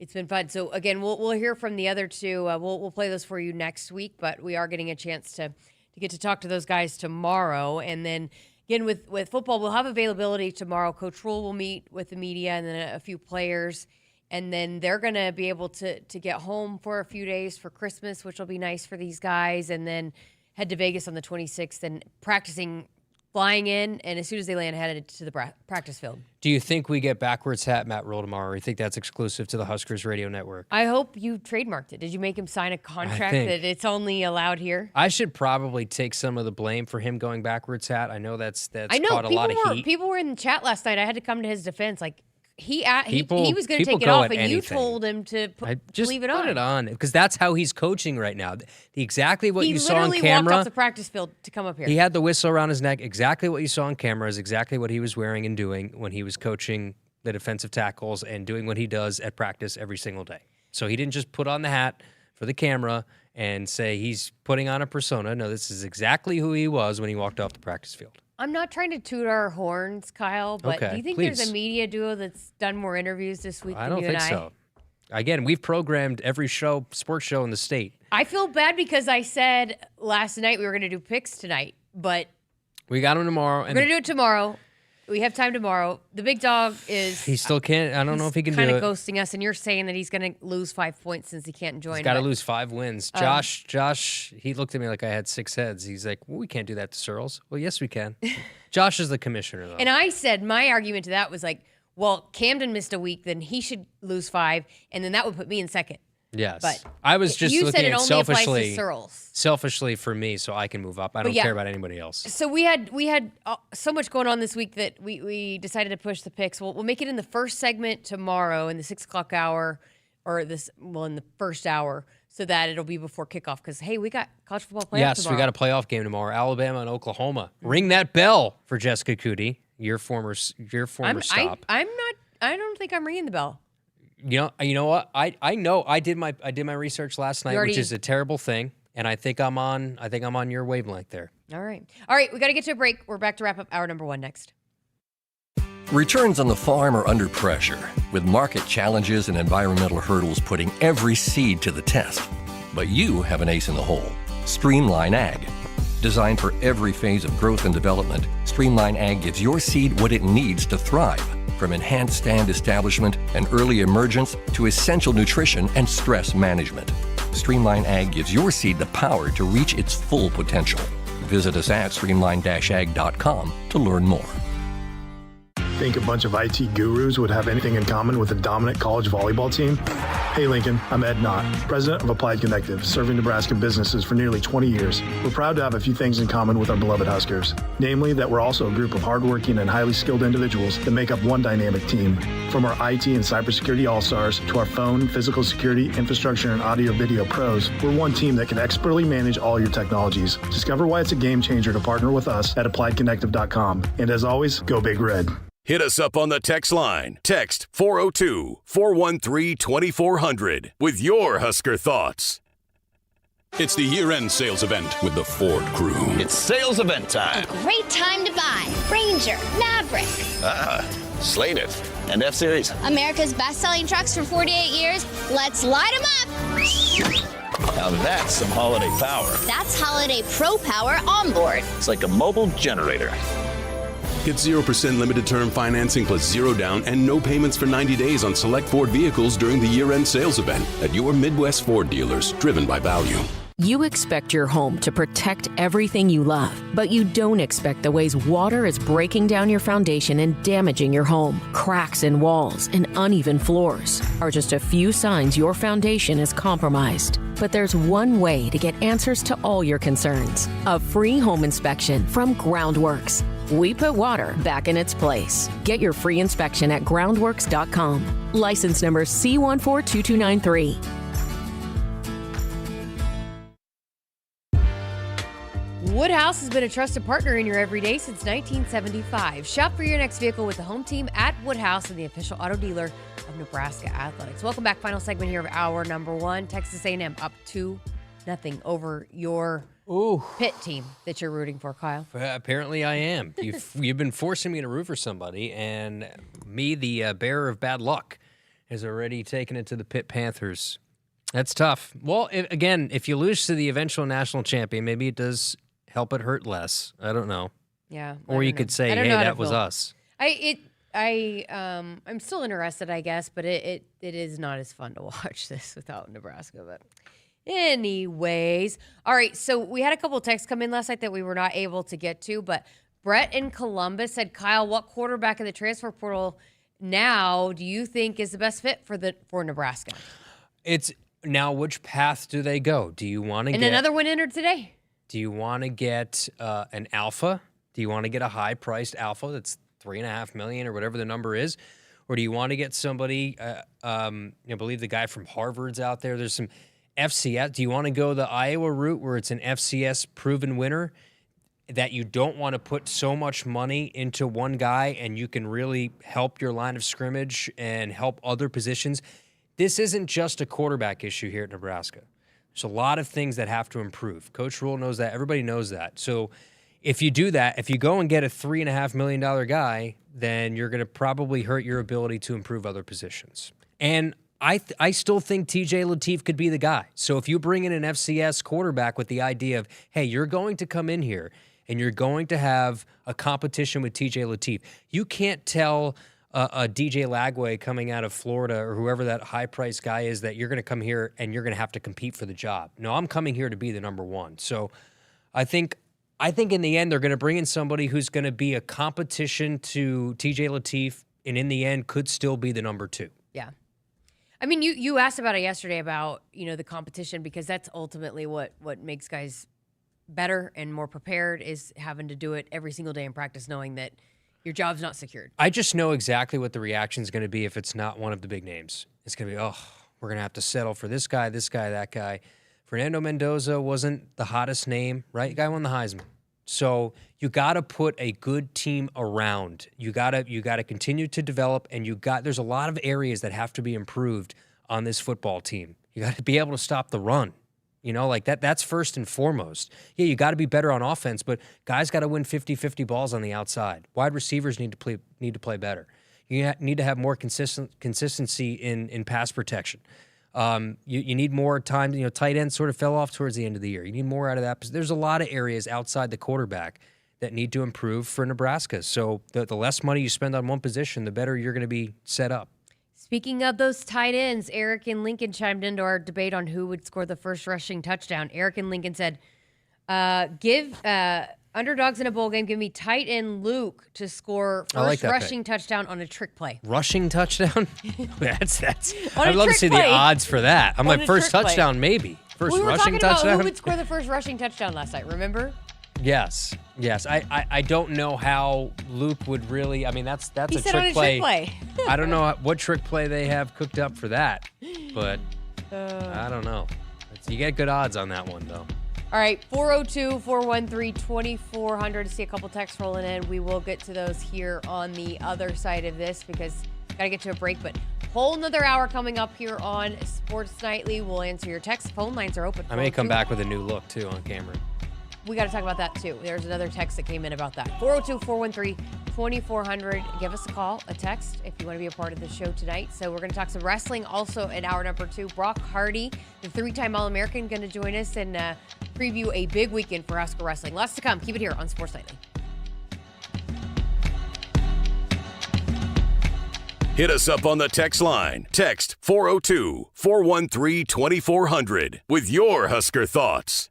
it's been fun. So, again, we'll hear from the other two. We'll play those for you next week, but we are getting a chance to get to talk to those guys tomorrow. And then, again, with football, we'll have availability tomorrow. Coach Rule will meet with the media and then a few players. And then they're going to be able to get home for a few days for Christmas, which will be nice for these guys, and then head to Vegas on the 26th and practicing flying in, and as soon as they land, headed to the practice field. Do you think we get backwards hat Matt Rule tomorrow, or you think that's exclusive to the Huskers radio network? I hope you trademarked it. Did you make him sign a contract that it's only allowed here? I should probably take some of the blame for him going backwards hat. I know that's caught a lot of heat. People were in the chat last night. I had to come to his defense. Like, he was going to take it off, and you told him to leave it on. Put it on, because that's how he's coaching right now. Exactly what you saw on camera. He literally walked off the practice field to come up here. He had the whistle around his neck. Exactly what you saw on camera is exactly what he was wearing and doing when he was coaching the defensive tackles and doing what he does at practice every single day. So he didn't just put on the hat for the camera and say he's putting on a persona. No, this is exactly who he was when he walked off the practice field. I'm not trying to toot our horns, Kyle, but do you think there's a media duo that's done more interviews this week than you and I? I don't think so. Again, we've programmed every sports show in the state. I feel bad because I said last night we were going to do picks tonight, but we got them tomorrow. We're going to do it tomorrow. We have time tomorrow. The big dog is... He still can't. I don't know if he can do it. Kind of ghosting us, and you're saying that he's going to lose 5 points since he can't join. He's got to lose 5 wins. Josh, he looked at me like I had 6 heads. He's like, well, we can't do that to Searles. Well, yes, we can. Josh is the commissioner, though. And I said, my argument to that was like, well, Camden missed a week, then he should lose 5, and then that would put me in second. Yes. But I was just looking at selfishly for me, so I can move up. I don't care about anybody else. So we had so much going on this week that we decided to push the picks. We'll make it in the first segment tomorrow in the 6 o'clock hour, or in the first hour, so that it'll be before kickoff. Because hey, we got college football playoff tomorrow. We got a playoff game tomorrow. Alabama and Oklahoma. Ring that bell for Jessica Coody, your former stop. I don't think I'm ringing the bell. You know what? I know I did my research last night, which is a terrible thing, and I think I'm on your wavelength there. All right. We got to get to a break. We're back to wrap up hour number 1 next. Returns on the farm are under pressure, with market challenges and environmental hurdles putting every seed to the test. But you have an ace in the hole: Streamline Ag. Designed for every phase of growth and development, Streamline Ag gives your seed what it needs to thrive. From enhanced stand establishment and early emergence to essential nutrition and stress management, Streamline Ag gives your seed the power to reach its full potential. Visit us at streamline-ag.com to learn more. Think a bunch of IT gurus would have anything in common with a dominant college volleyball team? Hey Lincoln, I'm Ed Knott, president of Applied Connective, serving Nebraska businesses for nearly 20 years. We're proud to have a few things in common with our beloved Huskers, namely that we're also a group of hardworking and highly skilled individuals that make up one dynamic team. From our IT and cybersecurity all-stars to our phone, physical security, infrastructure, and audio-video pros, we're one team that can expertly manage all your technologies. Discover why it's a game changer to partner with us at appliedconnective.com. And as always, go Big Red. Hit us up on the text line. Text 402-413-2400 with your Husker thoughts. It's the year-end sales event with the Ford crew. It's sales event time. A great time to buy Ranger, Maverick. Slated. And F-Series. America's best-selling trucks for 48 years. Let's light them up. Now that's some holiday power. That's Holiday Pro Power onboard. It's like a mobile generator. Get 0% limited term financing plus 0 down and no payments for 90 days on select Ford vehicles during the year-end sales event at your Midwest Ford dealers, driven by value. You expect your home to protect everything you love, but you don't expect the ways water is breaking down your foundation and damaging your home. Cracks in walls and uneven floors are just a few signs your foundation is compromised. But there's one way to get answers to all your concerns: a free home inspection from Groundworks. We put water back in its place. Get your free inspection at groundworks.com. License number C142293. Woodhouse has been a trusted partner in your everyday since 1975. Shop for your next vehicle with the home team at Woodhouse and the official auto dealer of Nebraska Athletics. Welcome back. Final segment here of hour number 1. Texas A&M up 2-0 over your Pitt team that you're rooting for, Kyle. Apparently I am. You've been forcing me to root for somebody, and me, the bearer of bad luck, has already taken it to the Pitt Panthers. That's tough. Well, again, if you lose to the eventual national champion, maybe it does help it hurt less. I don't know. Yeah. Or you could say, hey, that was us. I'm still interested, I guess, but it is not as fun to watch this without Nebraska. But anyways, all right. So we had a couple of texts come in last night that we were not able to get to, but Brett in Columbus said, Kyle, what quarterback in the transfer portal now do you think is the best fit for Nebraska? It's now, which path do they go? Do you want to get another one entered today? Do you want to get an alpha? Do you want to get a high-priced alpha that's $3.5 million or whatever the number is? Or do you want to get somebody, I believe the guy from Harvard's out there. There's some FCS. Do you want to go the Iowa route where it's an FCS proven winner that you don't want to put so much money into one guy and you can really help your line of scrimmage and help other positions? This isn't just a quarterback issue here at Nebraska. There's a lot of things that have to improve. Coach Rule knows that. Everybody knows that. So if you do that, if you go and get a $3.5 million guy, then you're going to probably hurt your ability to improve other positions. And I still think TJ Lateef could be the guy. So if you bring in an FCS quarterback with the idea of, hey, you're going to come in here and you're going to have a competition with TJ Lateef, you can't tell a DJ Lagway coming out of Florida or whoever that high-priced guy is that you're going to come here and you're going to have to compete for the job. No, I'm coming here to be the number one. So I think in the end they're going to bring in somebody who's going to be a competition to TJ Lateef and in the end could still be the number 2. Yeah. I mean, you asked about it yesterday about, the competition because that's ultimately what makes guys better and more prepared is having to do it every single day in practice knowing that your job's not secured. I just know exactly what the reaction is going to be if it's not one of the big names. It's going to be, we're going to have to settle for this guy, that guy. Fernando Mendoza wasn't the hottest name, right? The guy won the Heisman. So you got to put a good team around. You got to continue to develop, and there's a lot of areas that have to be improved on this football team. You got to be able to stop the run. That's first and foremost. Yeah, you got to be better on offense, but guys got to win 50-50 balls on the outside. Wide receivers need to play better. You need to have more consistency in pass protection. You need more time. Tight ends sort of fell off towards the end of the year. You need more out of that. There's a lot of areas outside the quarterback that need to improve for Nebraska. So the less money you spend on one position, the better you're going to be set up. Speaking of those tight ends, Eric and Lincoln chimed into our debate on who would score the first rushing touchdown. Eric and Lincoln said, give underdogs in a bowl game, give me tight end Luke to score first rushing touchdown on a trick play. Rushing touchdown? that's. I'd love to see the odds for that. I'm like, first touchdown, maybe. First rushing touchdown? We were talking about who would score the first rushing touchdown last night, remember? Yes. I don't know how Luke would really. I mean, that's a trick play. I don't know what trick play they have cooked up for that, but I don't know. You get good odds on that one, though. All right, 402-413-2400 to see a couple texts rolling in. We will get to those here on the other side of this because got to get to a break, but whole nother hour coming up here on Sports Nightly. We'll answer your text. Phone lines are open. I may come back with a new look, too, on camera. We got to talk about that, too. There's another text that came in about that. 402-413-2400. Give us a call, a text, if you want to be a part of the show tonight. So we're going to talk some wrestling also in hour number 2. Brock Hardy, the 3-time All-American, going to join us and preview a big weekend for Husker Wrestling. Lots to come. Keep it here on Sports Nightly. Hit us up on the text line. Text 402-413-2400 with your Husker thoughts.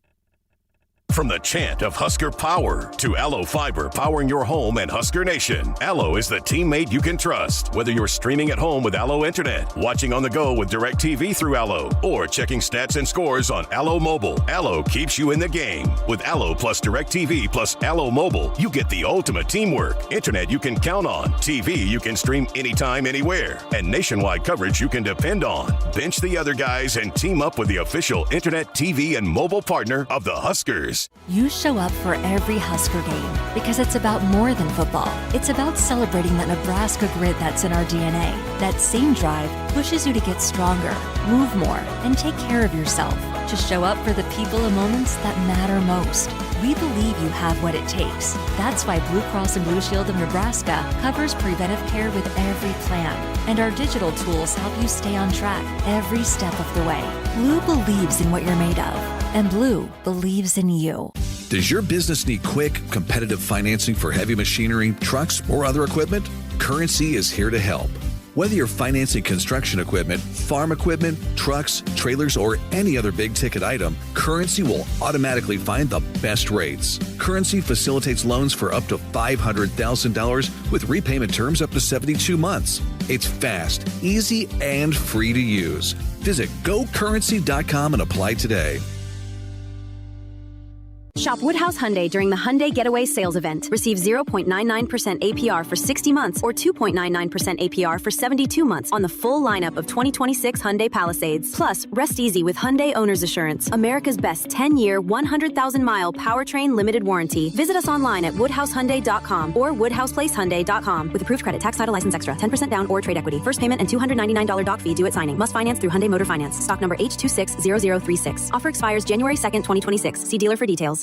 From the chant of Husker Power to Allo Fiber powering your home and Husker Nation, Allo is the teammate you can trust. Whether you're streaming at home with Allo Internet, watching on the go with DirecTV through Allo, or checking stats and scores on Allo Mobile, Allo keeps you in the game. With Allo plus DirecTV plus Allo Mobile, you get the ultimate teamwork. Internet you can count on, TV you can stream anytime, anywhere, and nationwide coverage you can depend on. Bench the other guys and team up with the official Internet, TV, and mobile partner of the Huskers. this. You show up for every Husker game because it's about more than football. It's about celebrating that Nebraska grit that's in our DNA. That same drive pushes you to get stronger, move more, and take care of yourself. To show up for the people and moments that matter most. We believe you have what it takes. That's why Blue Cross and Blue Shield of Nebraska covers preventive care with every plan. And our digital tools help you stay on track every step of the way. Blue believes in what you're made of. And Blue believes in you. Does your business need quick, competitive financing for heavy machinery, trucks, or other equipment? Currency is here to help. Whether you're financing construction equipment, farm equipment, trucks, trailers, or any other big-ticket item, Currency will automatically find the best rates. Currency facilitates loans for up to $500,000 with repayment terms up to 72 months. It's fast, easy, and free to use. Visit GoCurrency.com and apply today. Shop Woodhouse Hyundai during the Hyundai Getaway Sales Event. Receive 0.99% APR for 60 months or 2.99% APR for 72 months on the full lineup of 2026 Hyundai Palisades. Plus, rest easy with Hyundai Owner's Assurance, America's best 10-year, 100,000-mile powertrain limited warranty. Visit us online at WoodhouseHyundai.com or WoodhousePlaceHyundai.com with approved credit, tax, title, license extra, 10% down or trade equity. First payment and $299 doc fee due at signing. Must finance through Hyundai Motor Finance. Stock number H260036. Offer expires January 2nd, 2026. See dealer for details.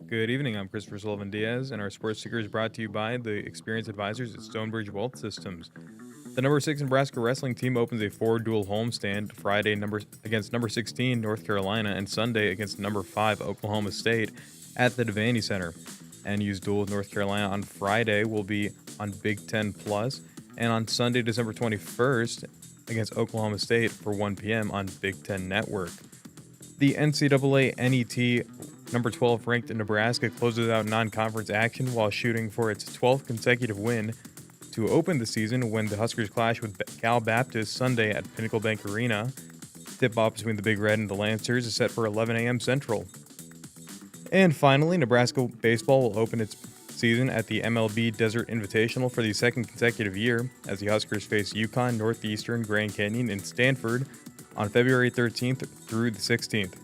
Good evening. I'm Christopher Sullivan Diaz, and our sports ticker is brought to you by the experienced advisors at Stonebridge Wealth Systems. The number 6 Nebraska wrestling team opens a 4-duel homestand Friday against number 16 North Carolina and Sunday against number 5 Oklahoma State at the Devaney Center. NU's duel with North Carolina on Friday will be on Big Ten Plus, and on Sunday, December 21st, against Oklahoma State for 1 p.m. on Big Ten Network. The NCAA NET number 12 ranked Nebraska closes out non-conference action while shooting for its 12th consecutive win to open the season when the Huskers clash with Cal Baptist Sunday at Pinnacle Bank Arena. Tip-off between the Big Red and the Lancers is set for 11 a.m. Central. And finally, Nebraska baseball will open its season at the MLB Desert Invitational for the second consecutive year as the Huskers face UConn, Northeastern, Grand Canyon, and Stanford on February 13th through the 16th.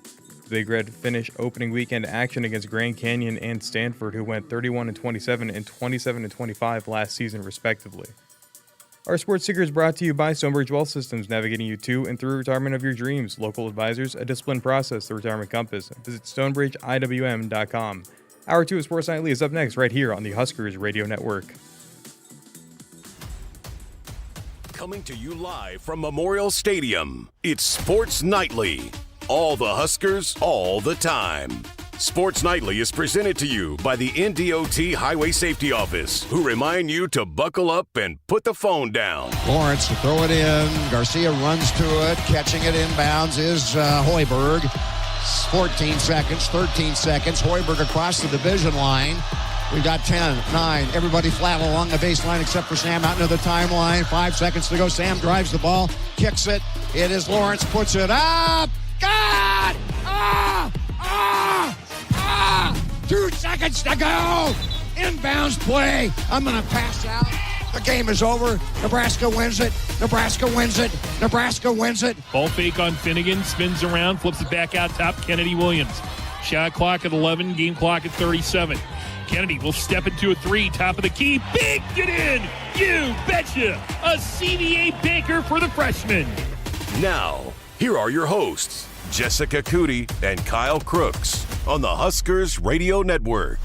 The Big Red finish opening weekend action against Grand Canyon and Stanford, who went 31-27 and 27-25 last season, respectively. Our sports ticker is brought to you by Stonebridge Wealth Systems, navigating you to and through retirement of your dreams. Local advisors, a disciplined process, the Retirement Compass. Visit StonebridgeIWM.com. Hour 2 of Sports Nightly is up next, right here on the Huskers Radio Network. Coming to you live from Memorial Stadium, it's Sports Nightly. All the Huskers, all the time. Sports Nightly is presented to you by the NDOT Highway Safety Office, who remind you to buckle up and put the phone down. Lawrence to throw it in. Garcia runs to it. Catching it inbounds is Hoiberg. 14 seconds, 13 seconds. Hoiberg across the division line. We got 10, 9. Everybody flat along the baseline except for Sam out into the timeline. 5 seconds to go. Sam drives the ball, kicks it. It is Lawrence, puts it up. God! 2 seconds to go. Inbounds play. I'm going to pass out. The game is over. Nebraska wins it. Nebraska wins it. Nebraska wins it. Ball fake on Finnegan. Spins around. Flips it back out top. Kennedy Williams. Shot clock at 11. Game clock at 37. Kennedy will step into a 3. Top of the key. Big get in. You betcha. A CVA Baker for the freshman. Now, here are your hosts, Jessica Coody and Kyle Crooks on the Huskers Radio Network.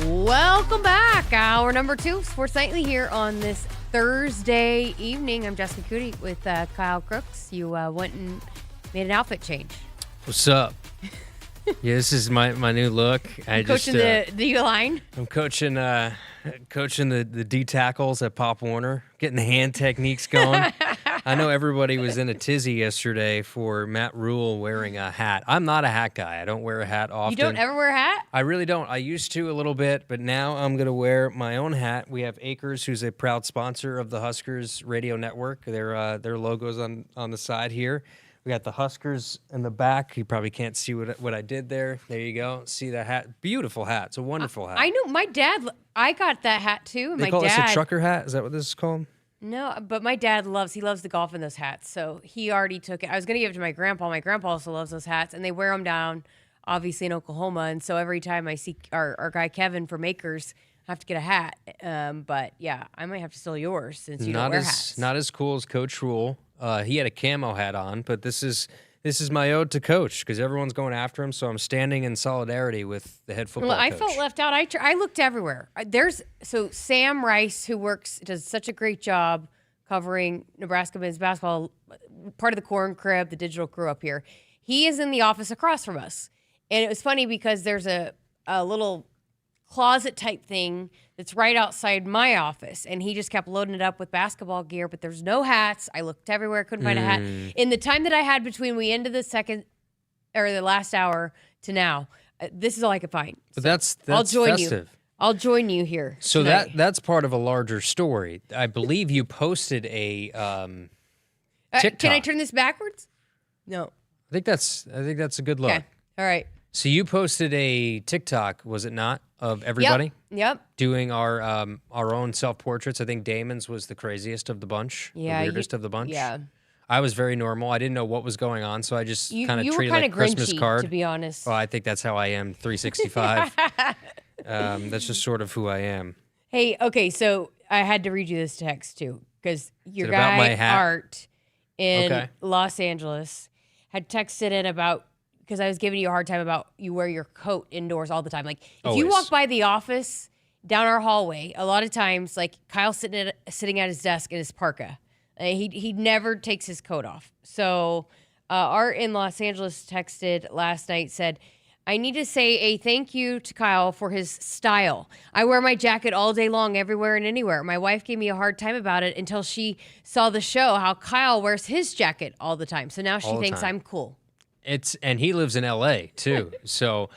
Welcome back. Hour number 2, Sports Nightly here on this Thursday evening. I'm Jessica Coody with Kyle Crooks. You went and made an outfit change. What's up? Yeah, this is my new look. Coaching the D-line? I'm coaching the D tackles at Pop Warner, getting the hand techniques going. I know everybody was in a tizzy yesterday for Matt Rule wearing a hat. I'm not a hat guy. I don't wear a hat often. You don't ever wear a hat? I really don't. I used to a little bit, but now I'm going to wear my own hat. We have Akrs, who's a proud sponsor of the Huskers Radio Network. Their logo's on the side here. We got the Huskers in the back. You probably can't see what I did there. There you go. See that hat? Beautiful hat. It's a wonderful hat. I know. My dad, I got that hat too. They call this a trucker hat? Is that what this is called? No, but my dad loves the golf in those hats. So he already took it. I was going to give it to my grandpa. My grandpa also loves those hats, and they wear them down, obviously, in Oklahoma. And so every time I see our guy Kevin from Akrs, I have to get a hat. But yeah, I might have to steal yours since you don't wear hats. Not as cool as Coach Rule. He had a camo hat on, but this is my ode to Coach because everyone's going after him. So I'm standing in solidarity with the head football coach. I felt left out. I looked everywhere. So Sam Rice, who does such a great job covering Nebraska men's basketball, part of the Corn Crib, the digital crew up here. He is in the office across from us, and it was funny because there's a little closet type thing that's right outside my office, and he just kept loading it up with basketball gear, but there's no hats. I looked everywhere, couldn't find a hat. In the time that I had between we ended the last hour to now, this is all I could find. But that's I'll join festive. you. I'll join you here. So tonight. that's part of a larger story. I believe you posted a TikTok. Can I turn this backwards? No. I think that's a good look. Okay. All right. So you posted a TikTok, was it not, of everybody? Yep. Doing our own self-portraits. I think Damon's was the craziest of the bunch, the weirdest of the bunch. Yeah. I was very normal. I didn't know what was going on, so I just kind of treated it like a grinchy, Christmas card. to be honest. Well, I think that's how I am, 365. That's just sort of who I am. Hey, okay, so I had to read you this text, too, because your about my guy, hat? Art, in Los Angeles, had texted in about because I was giving you a hard time about you wear your coat indoors all the time. Like if you Always. walk by the office down our hallway, a lot of times, like Kyle's sitting at his desk in his parka. He never takes his coat off. So Art in Los Angeles texted last night, said, I need to say a thank you to Kyle for his style. I wear my jacket all day long, everywhere and anywhere. My wife gave me a hard time about it until she saw the show, how Kyle wears his jacket all the time. So now she thinks I'm cool. And he lives in LA too. So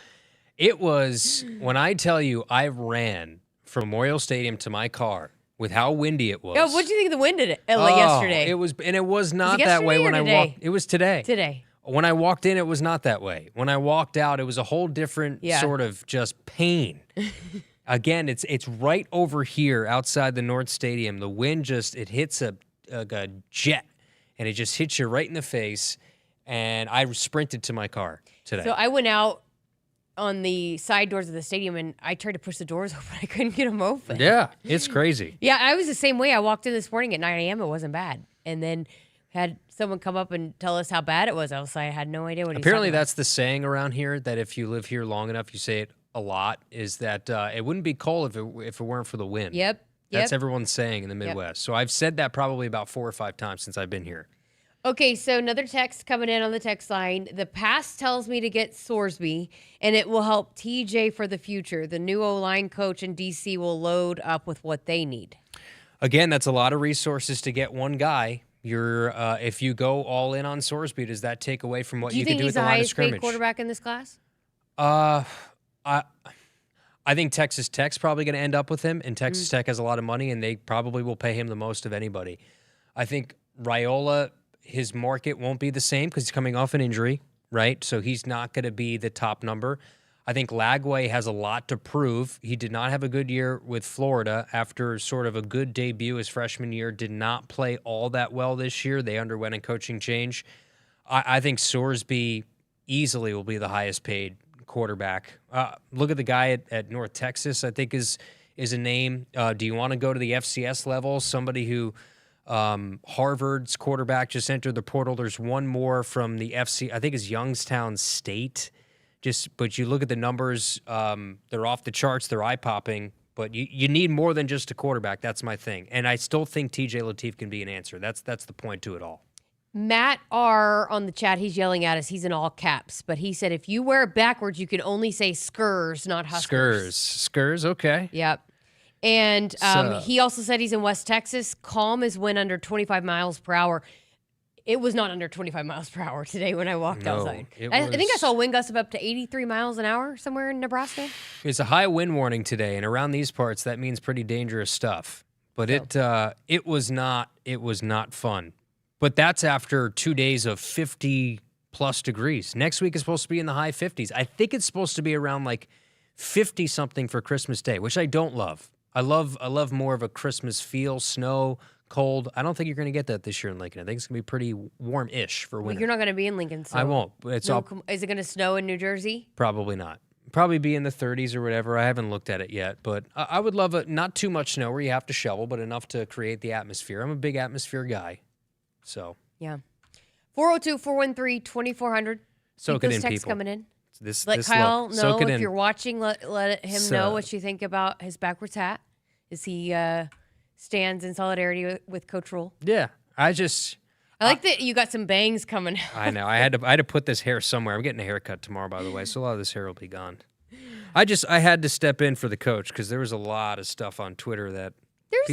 it was, when I tell you I ran from Memorial Stadium to my car with how windy it was. Yeah, what did you think of the wind yesterday? It was not it that way yesterday when or I today? walked. It was today. Today. When I walked in, it was not that way. When I walked out, it was a whole different sort of just pain. Again, it's right over here outside the North Stadium. The wind it hits a jet, and it just hits you right in the face. And I sprinted to my car today. So I went out on the side doors of the stadium, and I tried to push the doors open. I couldn't get them open. Yeah, it's crazy. Yeah, I was the same way. I walked in this morning at 9 a.m. It wasn't bad. And then had someone come up and tell us how bad it was. I had no idea what he was Apparently, talking about. that's the saying around here, that if you live here long enough, you say it a lot, is that it wouldn't be cold if it weren't for the wind. Yep. That's everyone's saying in the Midwest. So I've said that probably about 4 or 5 times since I've been here. Okay, so another text coming in on the text line. The past tells me to get Sorsby, and it will help TJ for the future. The new O-line coach in D.C. will load up with what they need. Again, that's a lot of resources to get one guy. If you go all in on Sorsby, does that take away from what you can do at the line of scrimmage? Do you think he's the highest paid quarterback in this class? I think Texas Tech's probably going to end up with him, and Texas Tech has a lot of money, and they probably will pay him the most of anybody. I think Raiola, his market won't be the same because he's coming off an injury, right? So he's not going to be the top number. I think Lagway has a lot to prove. He did not have a good year with Florida after sort of a good debut his freshman year. Did not play all that well this year. They underwent a coaching change. I think Sorsby easily will be the highest paid quarterback. Look at the guy at North Texas, I think is a name. Do you want to go to the FCS level? Somebody who Harvard's quarterback just entered the portal. There's one more from the FC, I think it's Youngstown State. But you look at the numbers, they're off the charts, they're eye-popping, but you need more than just a quarterback. That's my thing. And I still think TJ Lateef can be an answer. That's the point to it all. Matt R. on the chat, he's yelling at us. He's in all caps, but he said if you wear it backwards, you can only say Skurs, not Huskers. Skurs, okay. Yep. And he also said he's in West Texas. Calm is when under 25 miles per hour. It was not under 25 miles per hour today when I walked outside. I think I saw wind gusts of up to 83 miles an hour somewhere in Nebraska. It's a high wind warning today, and around these parts, that means pretty dangerous stuff. But it was not fun. But that's after 2 days of 50-plus degrees. Next week is supposed to be in the high 50s. I think it's supposed to be around like 50-something for Christmas Day, which I don't love. I love more of a Christmas feel, snow, cold. I don't think you're going to get that this year in Lincoln. I think it's going to be pretty warm-ish for winter. Well, you're not going to be in Lincoln, so I won't. Is it going to snow in New Jersey? Probably not. Probably be in the 30s or whatever. I haven't looked at it yet, but I would love not too much snow where you have to shovel, but enough to create the atmosphere. I'm a big atmosphere guy, so. Yeah. 402-413-2400. Soak it in, text people. Coming in. Let Kyle know if you're watching. Let him know what you think about his backwards hat. Is he stands in solidarity with Coach Rule? Yeah, I like that you got some bangs coming out. I know. I had to put this hair somewhere. I'm getting a haircut tomorrow, by the way, so a lot of this hair will be gone. I had to step in for the coach because there was a lot of stuff on Twitter that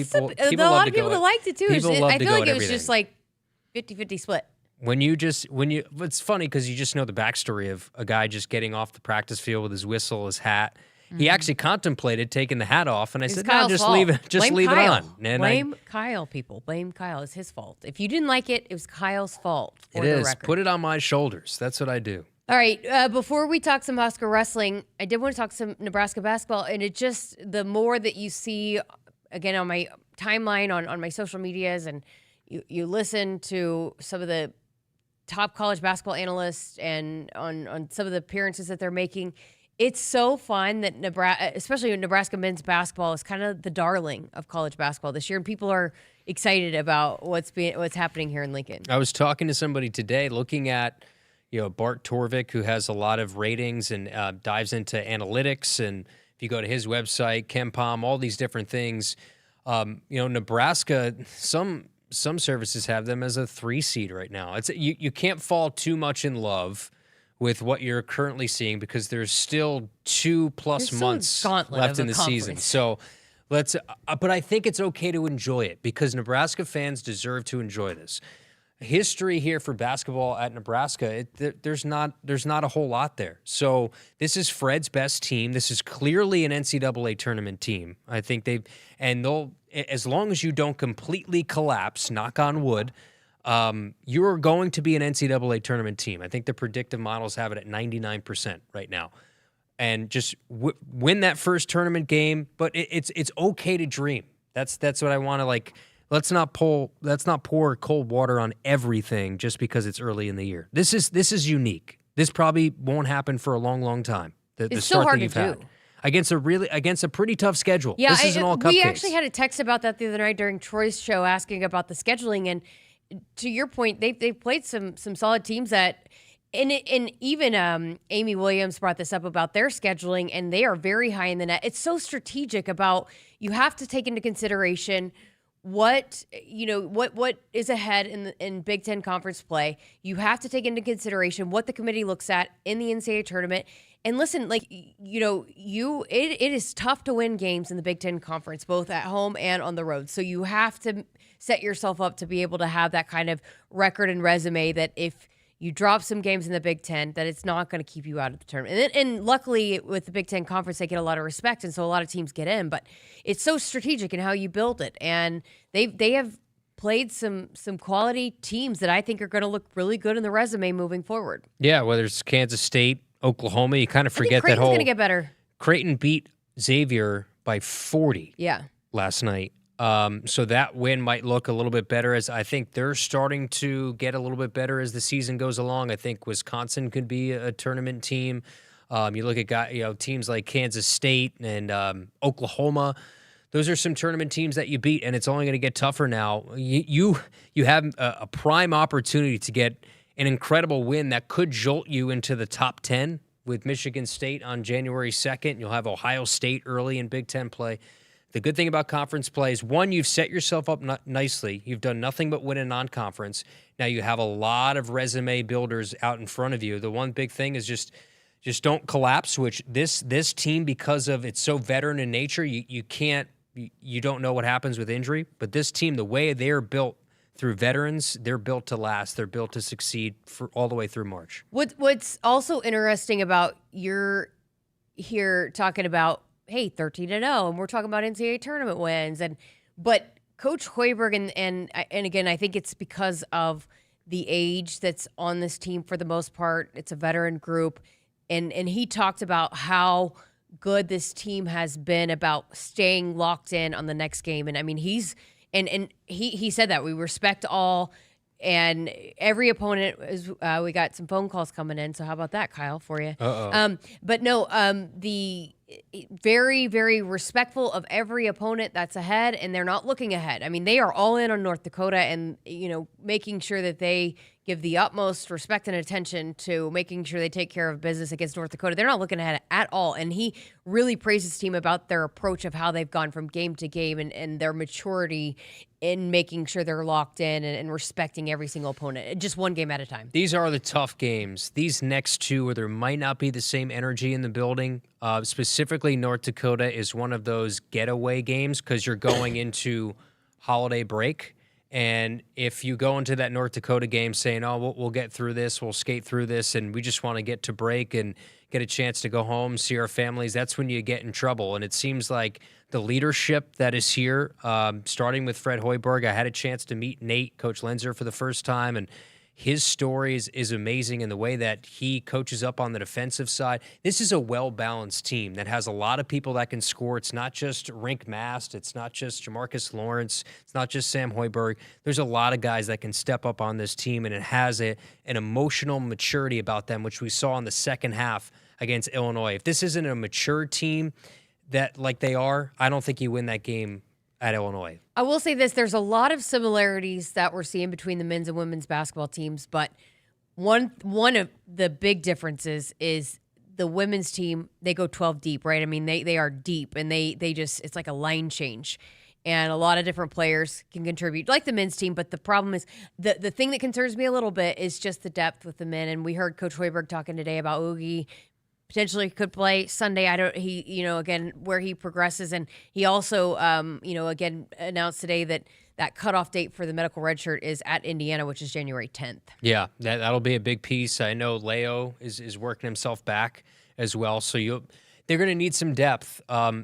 a lot of people that liked it too. I feel like it was just like 50-50 split. It's funny because you just know the backstory of a guy just getting off the practice field with his whistle, his hat. Mm-hmm. He actually contemplated taking the hat off, and I said, "No, just leave it. Just leave it on." And blame Kyle, people. Blame Kyle. It's his fault. If you didn't like it, it was Kyle's fault. It is. Put it on my shoulders. That's what I do. All right. Before we talk some Husker wrestling, I did want to talk some Nebraska basketball, and it just the more that you see, again on my timeline on my social medias, and you listen to some of the top college basketball analysts and on some of the appearances that they're making. It's so fun that especially Nebraska men's basketball is kind of the darling of college basketball this year, and people are excited about what's happening here in Lincoln. I was talking to somebody today looking at, Bart Torvik, who has a lot of ratings and dives into analytics. And if you go to his website, KenPom, all these different things, Nebraska, some services have them as a 3 seed right now. You can't fall too much in love with what you're currently seeing because there's still 2+ months left in the season. So but I think it's okay to enjoy it because Nebraska fans deserve to enjoy this. History here for basketball at Nebraska, there's not a whole lot there. So this is Fred's best team. This is clearly an NCAA tournament team. I think they'll, as long as you don't completely collapse, knock on wood, you're going to be an NCAA tournament team. I think the predictive models have it at 99% right now. And just win that first tournament game, but it's okay to dream. That's what I want to like. Let's not pour cold water on everything just because it's early in the year. This is unique. This probably won't happen for a long, long time. It's so hard to do against a pretty tough schedule. Yeah, this isn't all cupcakes. We actually had a text about that the other night during Troy's show, asking about the scheduling. And to your point, they've played some solid teams that. And even Amy Williams brought this up about their scheduling, and they are very high in the net. It's so strategic about you have to take into consideration what is ahead in Big Ten conference play. You have to take into consideration what the committee looks at in the NCAA tournament. And listen, it is tough to win games in the Big Ten conference, both at home and on the road. So you have to set yourself up to be able to have that kind of record and resume that if you drop some games in the Big Ten, that it's not going to keep you out of the tournament. And luckily, with the Big Ten Conference, they get a lot of respect, and so a lot of teams get in. But it's so strategic in how you build it. And they have played some quality teams that I think are going to look really good in the resume moving forward. Yeah, whether it's Kansas State, Oklahoma, you kind of forget that Creighton's whole. Going to get better. Creighton beat Xavier by 40 last night. So that win might look a little bit better, as I think they're starting to get a little bit better as the season goes along. I think Wisconsin could be a tournament team. You look at teams like Kansas State and Oklahoma. Those are some tournament teams that you beat, and it's only going to get tougher now. You have a prime opportunity to get an incredible win that could jolt you into the top 10 with Michigan State on January 2nd. You'll have Ohio State early in Big Ten play. The good thing about conference play is, one, you've set yourself up nicely. You've done nothing but win a non-conference. Now you have a lot of resume builders out in front of you. The one big thing is just don't collapse, which this team, because of it's so veteran in nature, you don't know what happens with injury. But this team, the way they're built through veterans, they're built to last. They're built to succeed for all the way through March. What's also interesting about you're here talking about, hey, 13-0, and we're talking about NCAA tournament wins, but Coach Hoiberg and again, I think it's because of the age that's on this team for the most part. It's a veteran group, and he talked about how good this team has been about staying locked in on the next game. And I mean, he said that we respect all and every opponent is. We got some phone calls coming in, so how about that, Kyle, for you? But no, the very, very respectful of every opponent that's ahead, and they're not looking ahead. I mean, they are all in on North Dakota, and making sure that they give the utmost respect and attention to making sure they take care of business against North Dakota. They're not looking ahead at all, and he really praised his team about their approach of how they've gone from game to game and their maturity in making sure they're locked in and respecting every single opponent, just one game at a time. These are the tough games. These next two, where there might not be the same energy in the building, specifically North Dakota is one of those getaway games because you're going into holiday break. And if you go into that North Dakota game saying, oh, we'll get through this, we'll skate through this, and we just want to get to break and get a chance to go home, see our families, that's when you get in trouble. And it seems like the leadership that is here, starting with Fred Hoiberg, I had a chance to meet Nate, Coach Lenzer, for the first time, and his story is amazing in the way that he coaches up on the defensive side. This is a well-balanced team that has a lot of people that can score. It's not just Rink Mast. It's not just Jamarcus Lawrence. It's not just Sam Hoiberg. There's a lot of guys that can step up on this team, and it has an emotional maturity about them, which we saw in the second half against Illinois. If this isn't a mature team that like they are, I don't think you win that game at Illinois. I will say this, there's a lot of similarities that we're seeing between the men's and women's basketball teams, but One of the big differences is the women's team, they go 12 deep, right? I mean, they are deep, and they just, it's like a line change. And a lot of different players can contribute, like the men's team. But the problem is, the thing that concerns me a little bit is just the depth with the men. And we heard Coach Hoiberg talking today about Oogie potentially could play Sunday. Again, where he progresses. And he also, again, announced today that cutoff date for the medical redshirt is at Indiana, which is January 10th. Yeah, that'll be a big piece. I know Leo is working himself back as well. So they're going to need some depth.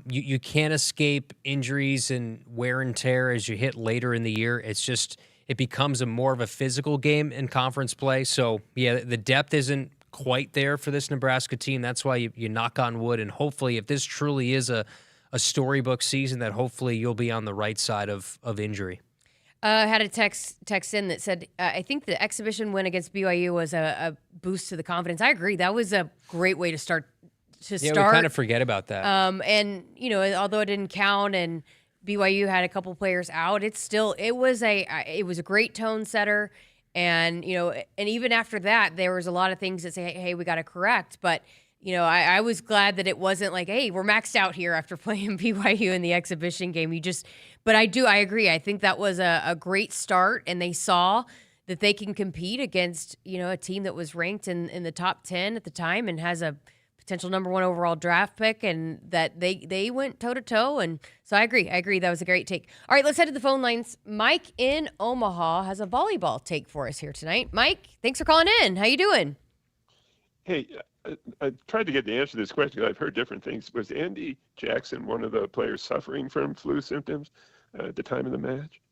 You can't escape injuries and wear and tear as you hit later in the year. It's just, it becomes more of a physical game in conference play. So, yeah, the depth isn't quite there for this Nebraska team. That's why you knock on wood. And hopefully, if this truly is a storybook season, that hopefully you'll be on the right side of injury. Had a text in that said, I think the exhibition win against BYU was a boost to the confidence. I agree. That was a great way to start. We kind of forget about that. And although it didn't count and BYU had a couple players out, it was a great tone setter. And, and even after that, there was a lot of things that say, hey, we got to correct. But, I was glad that it wasn't like, hey, we're maxed out here after playing BYU in the exhibition game. But I agree. I think that was a great start, and they saw that they can compete against, a team that was ranked in the top 10 at the time and has a potential number 1 overall draft pick, and that they went toe-to-toe. And so I agree. That was a great take. All right, let's head to the phone lines. Mike in Omaha has a volleyball take for us here tonight. Mike, thanks for calling in. How you doing? Hey, I tried to get the answer to this question because I've heard different things. Was Andy Jackson one of the players suffering from flu symptoms at the time of the match?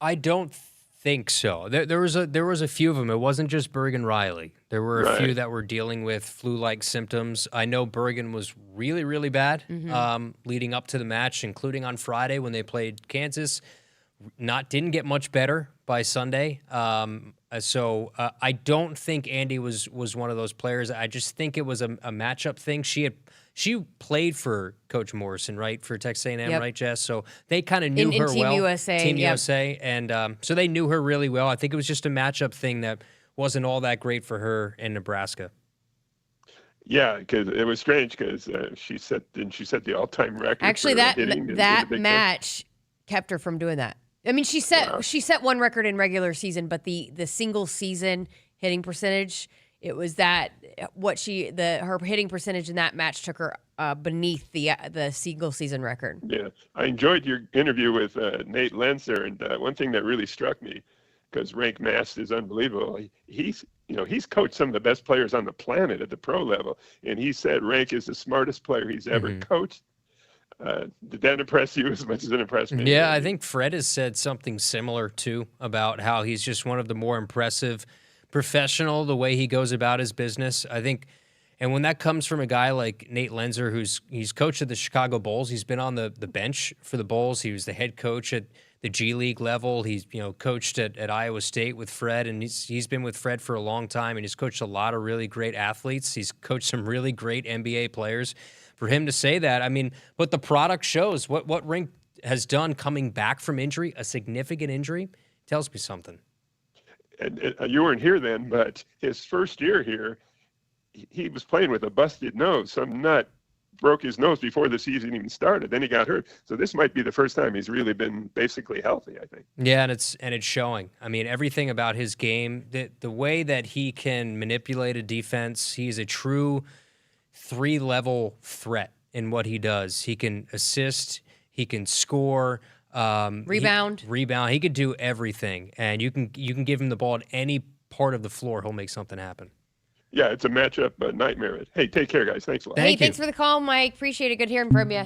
I don't think so. There was a few of them. It wasn't just Bergen Riley. There were a few that were dealing with flu-like symptoms. I know Bergen was really, really bad leading up to the match, including on Friday when they played Kansas. Didn't get much better by Sunday. So I don't think Andy was one of those players. I just think it was a matchup thing. She played for Coach Morrison, right, for Texas A&M, right, Jess? So they kind of knew her Team well. USA, Team USA. And so they knew her really well. I think it was just a matchup thing that wasn't all that great for her in Nebraska. Yeah, because it was strange because she set the all-time record. Actually, that match kept her from doing that. I mean, she set one record in regular season, but the single season hitting percentage, it was her hitting percentage in that match took her beneath the single season record. Yeah, I enjoyed your interview with Nate Lenzer, and one thing that really struck me, because Rank Mast is unbelievable. He's coached some of the best players on the planet at the pro level, and he said Rank is the smartest player he's ever coached. Did that impress you as much as it impressed me? Yeah, I think Fred has said something similar, too, about how he's just one of the more impressive professional, the way he goes about his business. I think, and when that comes from a guy like Nate Lenzer, he's coached at the Chicago Bulls. He's been on the bench for the Bulls. He was the head coach at the G League level. He's coached at Iowa State with Fred, and he's been with Fred for a long time, and he's coached a lot of really great athletes. He's coached some really great NBA players. For him to say that, I mean, but the product shows what Rink has done coming back from injury, a significant injury, tells me something. And you weren't here then, but his first year here, he was playing with a busted nose. Some nut broke his nose before the season even started. Then he got hurt. So this might be the first time he's really been basically healthy, I think. Yeah, and it's showing. I mean, everything about his game, the way that he can manipulate a defense, he's a true 3-level threat in what he does. He can assist, he can score, rebound. He could do everything, and you can give him the ball at any part of the floor, he'll make something happen. Yeah, it's a matchup nightmare. Hey, take care, guys. Thanks a lot. Thanks for the call, Mike. Appreciate it. Good hearing from you.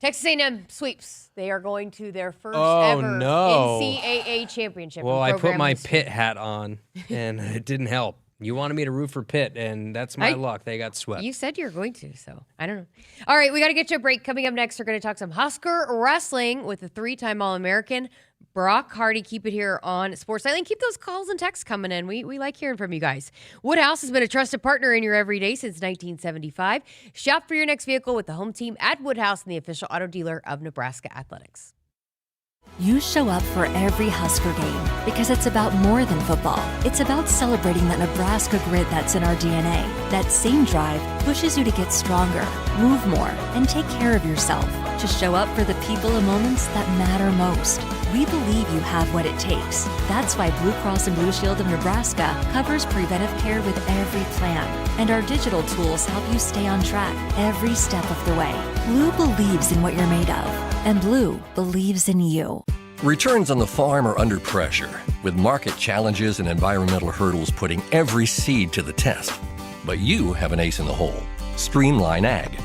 Texas A&M sweeps. They are going to their first ever NCAA championship. Well, I put my Pitt hat on, and it didn't help. You wanted me to root for Pitt, and that's my luck. They got swept. You said you were going to, so I don't know. All right, we got to get to a break. Coming up next, we're going to talk some Husker wrestling with the 3-time All-American, Brock Hardy. Keep it here on Sports Nightly. And keep those calls and texts coming in. We like hearing from you guys. Woodhouse has been a trusted partner in your everyday since 1975. Shop for your next vehicle with the home team at Woodhouse and the official auto dealer of Nebraska Athletics. You show up for every Husker game because it's about more than football. It's about celebrating that Nebraska grit that's in our DNA. That same drive pushes you to get stronger, move more, and take care of yourself. To show up for the people and moments that matter most. We believe you have what it takes. That's why Blue Cross and Blue Shield of Nebraska covers preventive care with every plan. And our digital tools help you stay on track every step of the way. Blue believes in what you're made of. And Blue believes in you. Returns on the farm are under pressure, with market challenges and environmental hurdles putting every seed to the test. But you have an ace in the hole. Streamline Ag.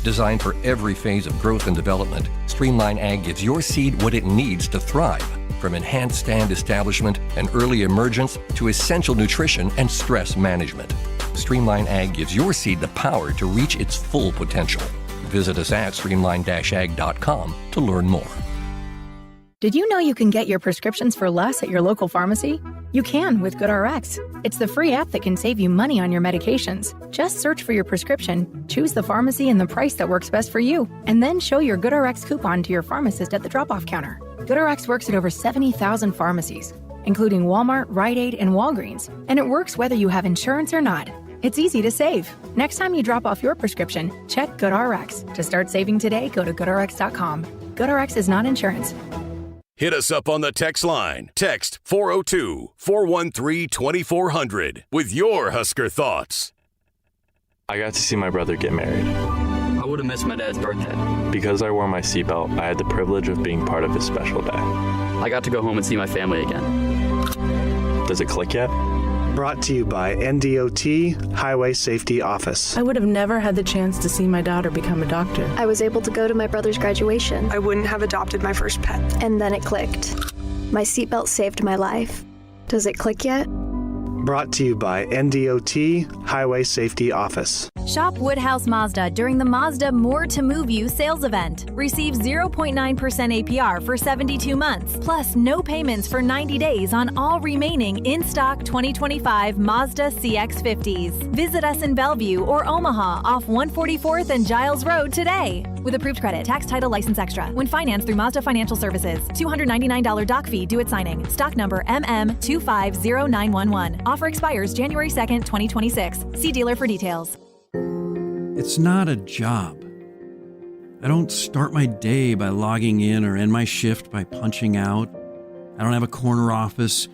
Designed for every phase of growth and development, Streamline Ag gives your seed what it needs to thrive, from enhanced stand establishment and early emergence to essential nutrition and stress management. Streamline Ag gives your seed the power to reach its full potential. Visit us at streamline-ag.com to learn more. Did you know you can get your prescriptions for less at your local pharmacy? You can with GoodRx. It's the free app that can save you money on your medications. Just search for your prescription, choose the pharmacy and the price that works best for you, and then show your GoodRx coupon to your pharmacist at the drop-off counter. GoodRx works at over 70,000 pharmacies, including Walmart, Rite Aid, and Walgreens, and it works whether you have insurance or not. It's easy to save. Next time you drop off your prescription, check GoodRx. To start saving today, go to GoodRx.com. GoodRx is not insurance. Hit us up on the text line. Text 402-413-2400 with your Husker thoughts. I got to see my brother get married. I would have missed my dad's birthday. Because I wore my seatbelt, I had the privilege of being part of his special day. I got to go home and see my family again. Does it click yet? Brought to you by NDOT Highway Safety Office. I would have never had the chance to see my daughter become a doctor. I was able to go to my brother's graduation. I wouldn't have adopted my first pet. And then it clicked. My seatbelt saved my life. Does it click yet? Brought to you by NDOT Highway Safety Office. Shop Woodhouse Mazda during the Mazda More to Move You sales event. Receive 0.9% APR for 72 months, plus no payments for 90 days on all remaining in-stock 2025 Mazda CX-50s. Visit us in Bellevue or Omaha off 144th and Giles Road today. With approved credit, tax, title, license extra. When financed through Mazda Financial Services. $299 doc fee due at signing. Stock number MM250911. Offer expires January 2nd, 2026. See dealer for details. It's not a job. I don't start my day by logging in or end my shift by punching out. I don't have a corner office,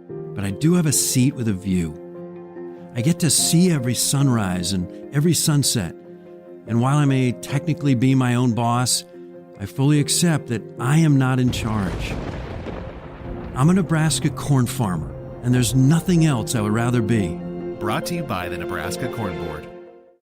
but I do have a seat with a view. I get to see every sunrise and every sunset. And while I may technically be my own boss, I fully accept that I am not in charge. I'm a Nebraska corn farmer, and there's nothing else I would rather be. Brought to you by the Nebraska Corn Board.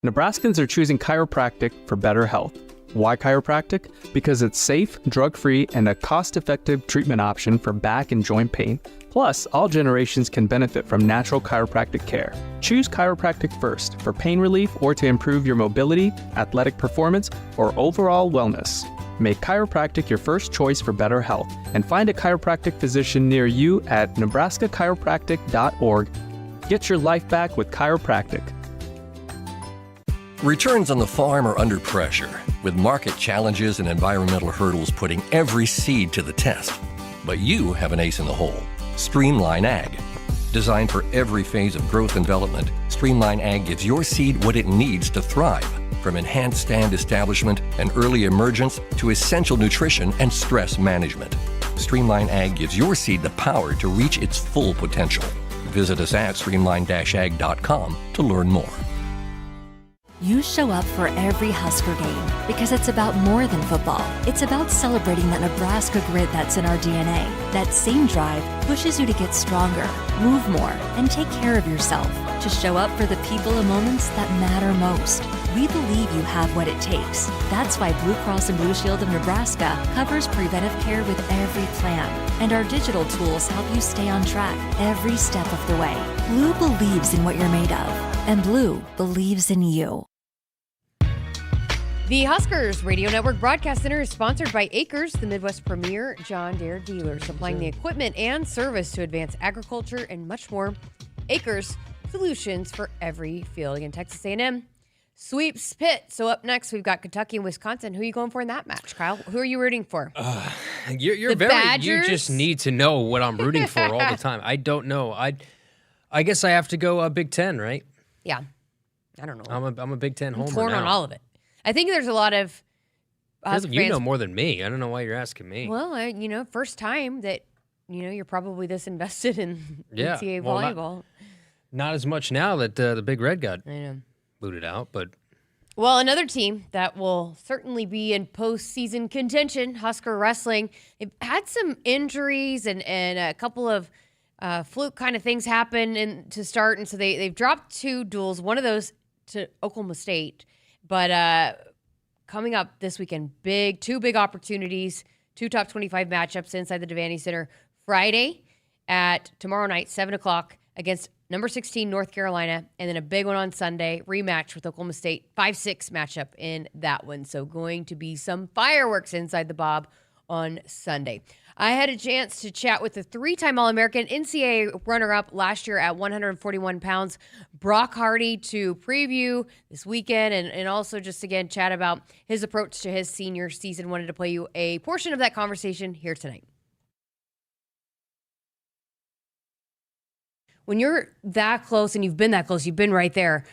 Nebraskans are choosing chiropractic for better health. Why chiropractic? Because it's safe, drug-free, and a cost-effective treatment option for back and joint pain. Plus, all generations can benefit from natural chiropractic care. Choose chiropractic first for pain relief or to improve your mobility, athletic performance, or overall wellness. Make chiropractic your first choice for better health and find a chiropractic physician near you at nebraskachiropractic.org. Get your life back with chiropractic. Returns on the farm are under pressure, with market challenges and environmental hurdles putting every seed to the test. But you have an ace in the hole. Streamline Ag. Designed for every phase of growth and development, Streamline Ag gives your seed what it needs to thrive, from enhanced stand establishment and early emergence to essential nutrition and stress management. Streamline Ag gives your seed the power to reach its full potential. Visit us at streamline-ag.com to learn more. You show up for every Husker game because it's about more than football. It's about celebrating that Nebraska grit that's in our DNA. That same drive pushes you to get stronger, move more, and take care of yourself. To show up for the people and moments that matter most. We believe you have what it takes. That's why Blue Cross and Blue Shield of Nebraska covers preventive care with every plan. And our digital tools help you stay on track every step of the way. Blue believes in what you're made of. And Blue believes in you. The Huskers Radio Network Broadcast Center is sponsored by Akrs, the Midwest premier John Deere dealer, supplying the equipment and service to advance agriculture and much more. Akrs, solutions for every field. Again, Texas A&M sweeps Pitt. So up next, we've got Kentucky and Wisconsin. Who are you going for in that match, Kyle? Who are you rooting for? You're The very. Badgers? You just need to know what I'm rooting for all the time. I don't know. I guess I have to go Big Ten, right? Yeah. I don't know. I'm a Big Ten I'm homer torn now. on all of it. I think there's a lot of Husker You fans. know more than me. I don't know why you're asking me. Well, first time that you're probably this invested in Yeah, NCAA well, volleyball. Not as much now that the Big Red got I know. booted out, but Well, another team that will certainly be in postseason contention, Husker Wrestling. They've had some injuries and a couple of fluke kind of things happen to start, and so they've dropped 2 duels. One of those to Oklahoma State, but coming up this weekend, 2 big opportunities, 2 top 25 matchups inside the Devaney Center. Friday at tomorrow night, 7:00 against number 16 North Carolina, and then a big one on Sunday, rematch with Oklahoma State, 5-6 matchup in that one. So going to be some fireworks inside the Bob on Sunday. I had a chance to chat with the 3-time All-American NCAA runner-up last year at 141 pounds, Brock Hardy, to preview this weekend and also just, again, chat about his approach to his senior season. Wanted to play you a portion of that conversation here tonight. When you're that close and you've been that close, you've been right there,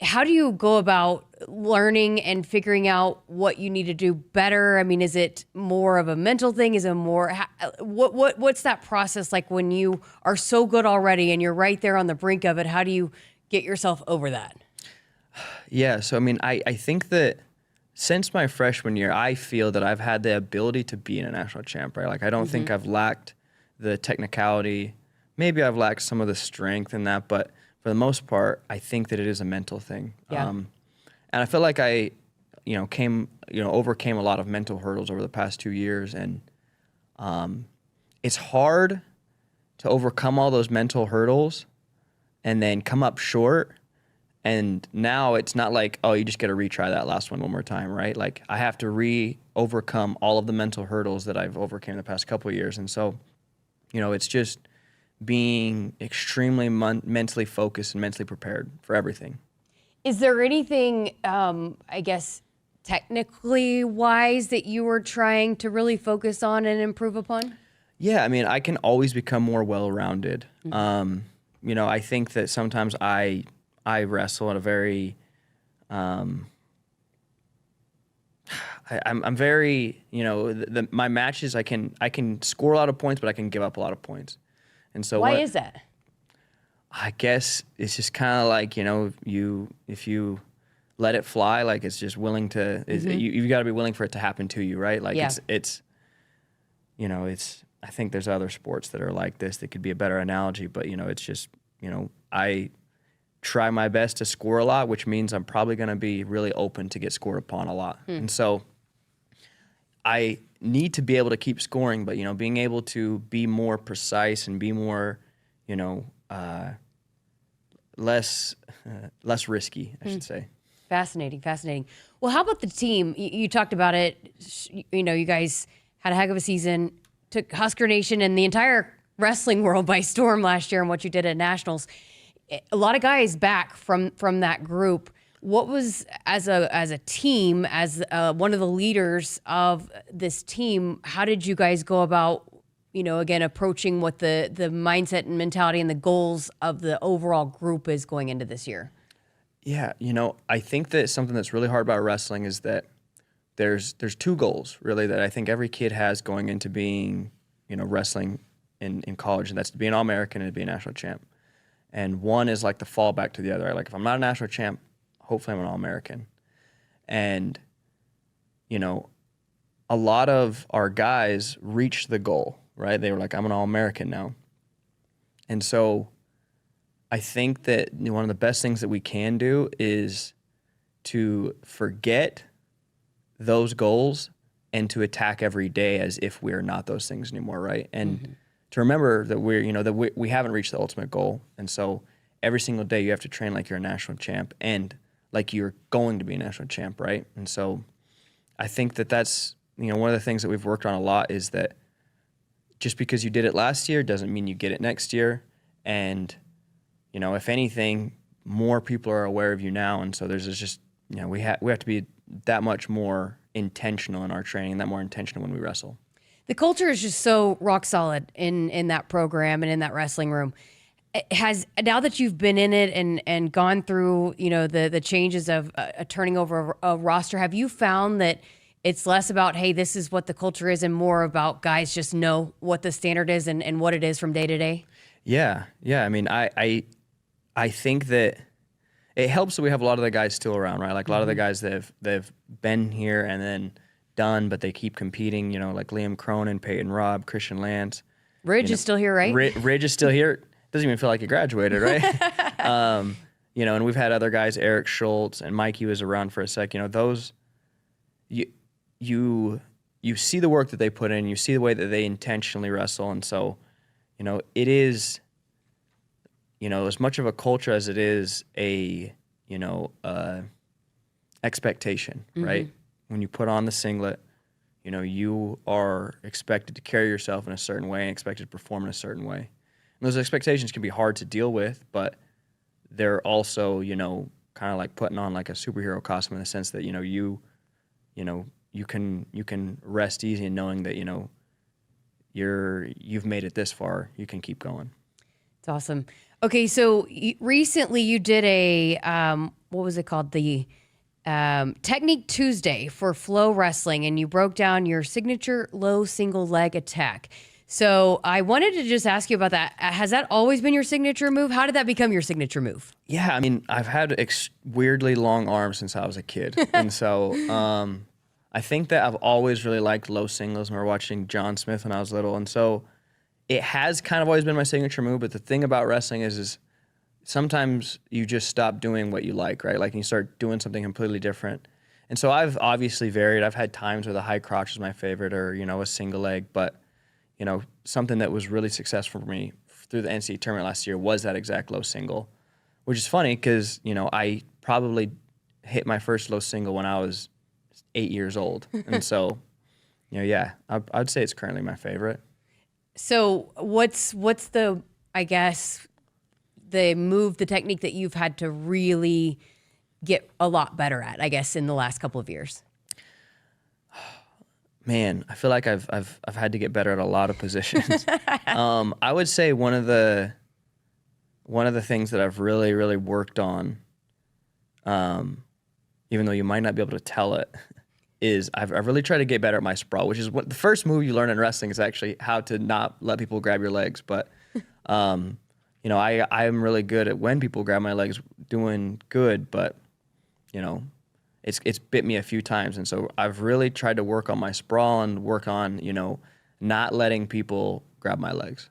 how do you go about learning and figuring out what you need to do better? I mean, is it more of a mental thing? Is it more, what's that process like when you are so good already and you're right there on the brink of it? How do you get yourself over that? Yeah, so I mean, I think that since my freshman year, I feel that I've had the ability to be a national champ, right? Like, I don't think I've lacked the technicality. Maybe I've lacked some of the strength in that, but for the most part, I think that it is a mental thing. Yeah. And I feel like I, overcame a lot of mental hurdles over the past 2 years, and it's hard to overcome all those mental hurdles and then come up short. And now it's not like, oh, you just got to retry that last one more time, right? Like, I have to overcome all of the mental hurdles that I've overcame the past couple of years. And so, it's just being extremely mentally focused and mentally prepared for everything. Is there anything, I guess, technically wise that you were trying to really focus on and improve upon? Yeah, I mean, I can always become more well-rounded. I think that sometimes I wrestle at a very, I'm very, my matches, I can score a lot of points, but I can give up a lot of points. And so why is that? I guess it's just kind of like, if you let it fly, like, it's just willing to, you've got to be willing for it to happen to you, right? Like, it's I think there's other sports that are like this that could be a better analogy, but, it's just, I try my best to score a lot, which means I'm probably going to be really open to get scored upon a lot. And so I need to be able to keep scoring, but, being able to be more precise and be more, less risky, I should say. Fascinating. Well, how about the team? You talked about it. You guys had a heck of a season, took Husker Nation and the entire wrestling world by storm last year and what you did at Nationals. A lot of guys back from that group. What was, as a team, as one of the leaders of this team, how did you guys go about, again, approaching what the mindset and mentality and the goals of the overall group is going into this year? Yeah, I think that something that's really hard about wrestling is that there's 2 goals, really, that I think every kid has going into being, wrestling in college, and that's to be an All-American and to be a national champ. And one is like the fallback to the other. Like, if I'm not a national champ, hopefully I'm an All-American. And, a lot of our guys reached the goal, right? They were like, I'm an All-American now. And so I think that one of the best things that we can do is to forget those goals and to attack every day as if we're not those things anymore, right? And to remember that we haven't reached the ultimate goal. And so every single day you have to train like you're a national champ and like you're going to be a national champ, right? And so I think that that's, one of the things that we've worked on a lot is that just because you did it last year doesn't mean you get it next year. And, if anything, more people are aware of you now. And so there's just, we have to be that much more intentional in our training, that more intentional when we wrestle. The culture is just so rock solid in that program and in that wrestling room. Now that you've been in it and gone through, the changes of turning over a roster, have you found that it's less about, hey, this is what the culture is, and more about guys just know what the standard is and what it is from day to day? Yeah. I mean, I think that it helps that we have a lot of the guys still around, right? Like a lot of the guys that they've been here and then done, but they keep competing, like Liam Cronin, Peyton Robb, Christian Lance. Ridge is still here, right? Ridge is still here. Doesn't even feel like he graduated, right? And we've had other guys, Eric Schultz and Mikey was around for a sec. Those, you see the work that they put in, you see the way that they intentionally wrestle. And so, it is, as much of a culture as it is a, expectation, right? When you put on the singlet, you are expected to carry yourself in a certain way and expected to perform in a certain way. And those expectations can be hard to deal with, but they're also, kind of like putting on like a superhero costume in the sense that, you can rest easy in knowing that, you've made it this far. You can keep going. It's awesome. Okay, so recently you did a, what was it called? The Technique Tuesday for Flow Wrestling, and you broke down your signature low single leg attack. So I wanted to just ask you about that. Has that always been your signature move? How did that become your signature move? Yeah, I mean, I've had weirdly long arms since I was a kid. And so I think that I've always really liked low singles. We were watching John Smith when I was little. And so it has kind of always been my signature move. But the thing about wrestling is sometimes you just stop doing what you like, right? Like you start doing something completely different. And so I've obviously varied. I've had times where the high crotch is my favorite or, a single leg. But, something that was really successful for me through the NCAA tournament last year was that exact low single, which is funny because, I probably hit my first low single when I was 8 years old. And so, I'd say it's currently my favorite. So what's the, I guess, the move, the technique that you've had to really get a lot better at, I guess, in the last couple of years? Man, I feel like I've had to get better at a lot of positions. I would say one of the things that I've really, really worked on, even though you might not be able to tell it, is I've really tried to get better at my sprawl, which is what the first move you learn in wrestling is actually how to not let people grab your legs. But I'm really good at when people grab my legs, doing good, but it's bit me a few times. And so I've really tried to work on my sprawl and work on, not letting people grab my legs.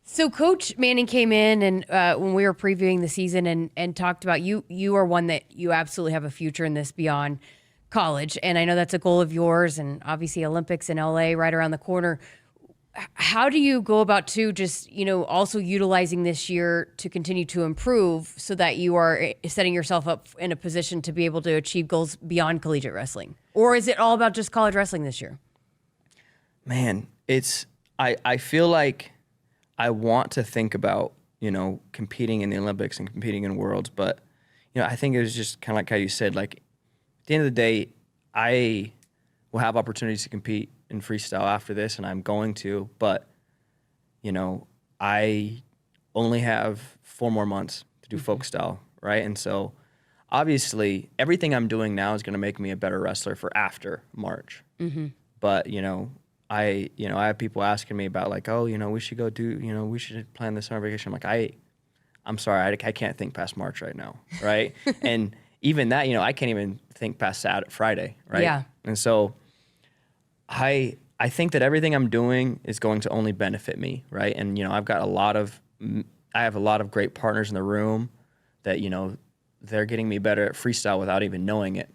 So Coach Manning came in and when we were previewing the season and talked about you are one that you absolutely have a future in this beyond college. And I know that's a goal of yours, and obviously Olympics in LA right around the corner. How do you go about also utilizing this year to continue to improve so that you are setting yourself up in a position to be able to achieve goals beyond collegiate wrestling? Or is it all about just college wrestling this year? Man, I feel like I want to think about, competing in the Olympics and competing in Worlds, but, I think it was just kind of like how you said, like, at the end of the day, I will have opportunities to compete in freestyle after this, and I'm going to, but, I only have 4 more months to do folk style, right? And so, obviously, everything I'm doing now is going to make me a better wrestler for after March. Mm-hmm. But, I have people asking me about like, oh, we should go do, we should plan this summer vacation. I'm like, I'm sorry, I can't think past March right now, right? And even that, I can't even think past Friday, right? Yeah. And so I think that everything I'm doing is going to only benefit me, right? And, I have a lot of great partners in the room that, they're getting me better at freestyle without even knowing it.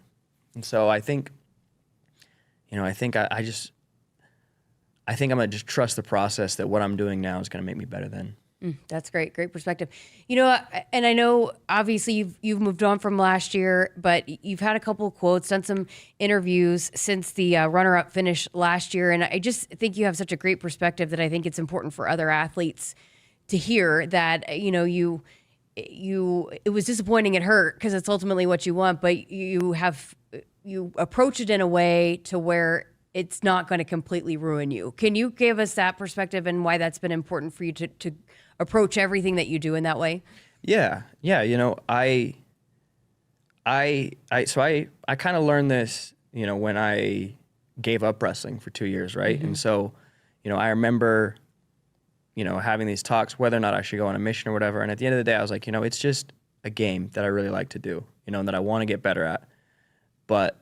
And so I think I'm going to just trust the process that what I'm doing now is going to make me better then. That's great. Great perspective. And I know obviously you've moved on from last year, but you've had a couple of quotes, done some interviews since the runner-up finish last year. And I just think you have such a great perspective that I think it's important for other athletes to hear that, it was disappointing, it hurt because it's ultimately what you want, but you approach it in a way to where it's not going to completely ruin you. Can you give us that perspective and why that's been important for you to approach everything that you do in that way? Yeah. You know, I kind of learned this, you know, when I gave up wrestling for 2 years, right? Mm-hmm. And so, you know, I remember, you know, having these talks, whether or not I should go on a mission or whatever. And at the end of the day, I was like, you know, it's just a game that I really like to do, you know, and that I want to get better at. But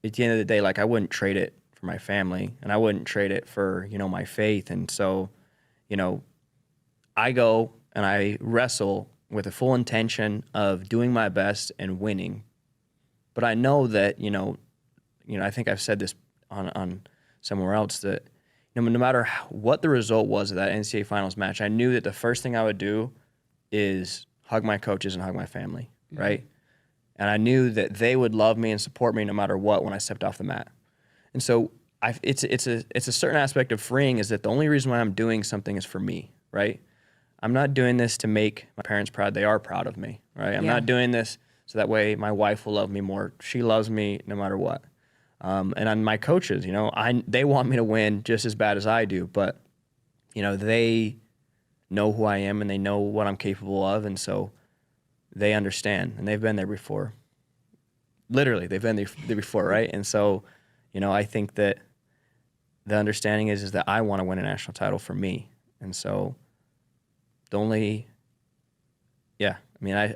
at the end of the day, like, I wouldn't trade it for my family, and I wouldn't trade it for, you know, my faith. And so, you know, I go and I wrestle with a full intention of doing my best and winning. But I know that, you know, I think I've said this on somewhere else, that, you know, no matter what the result was of that NCAA finals match, I knew that the first thing I would do is hug my coaches and hug my family, right? And I knew that they would love me and support me no matter what when I stepped off the mat. And so it's a certain aspect of freeing, is that the only reason why I'm doing something is for me, right? I'm not doing this to make my parents proud. They are proud of me, right? I'm not doing this so that way my wife will love me more. She loves me no matter what. And on my coaches, you know, they want me to win just as bad as I do, but, you know, they know who I am and they know what I'm capable of, and so they understand, and they've been there before. Literally, they've been there before, right? And so, you know, I think that the understanding is that I want to win a national title for me, and so I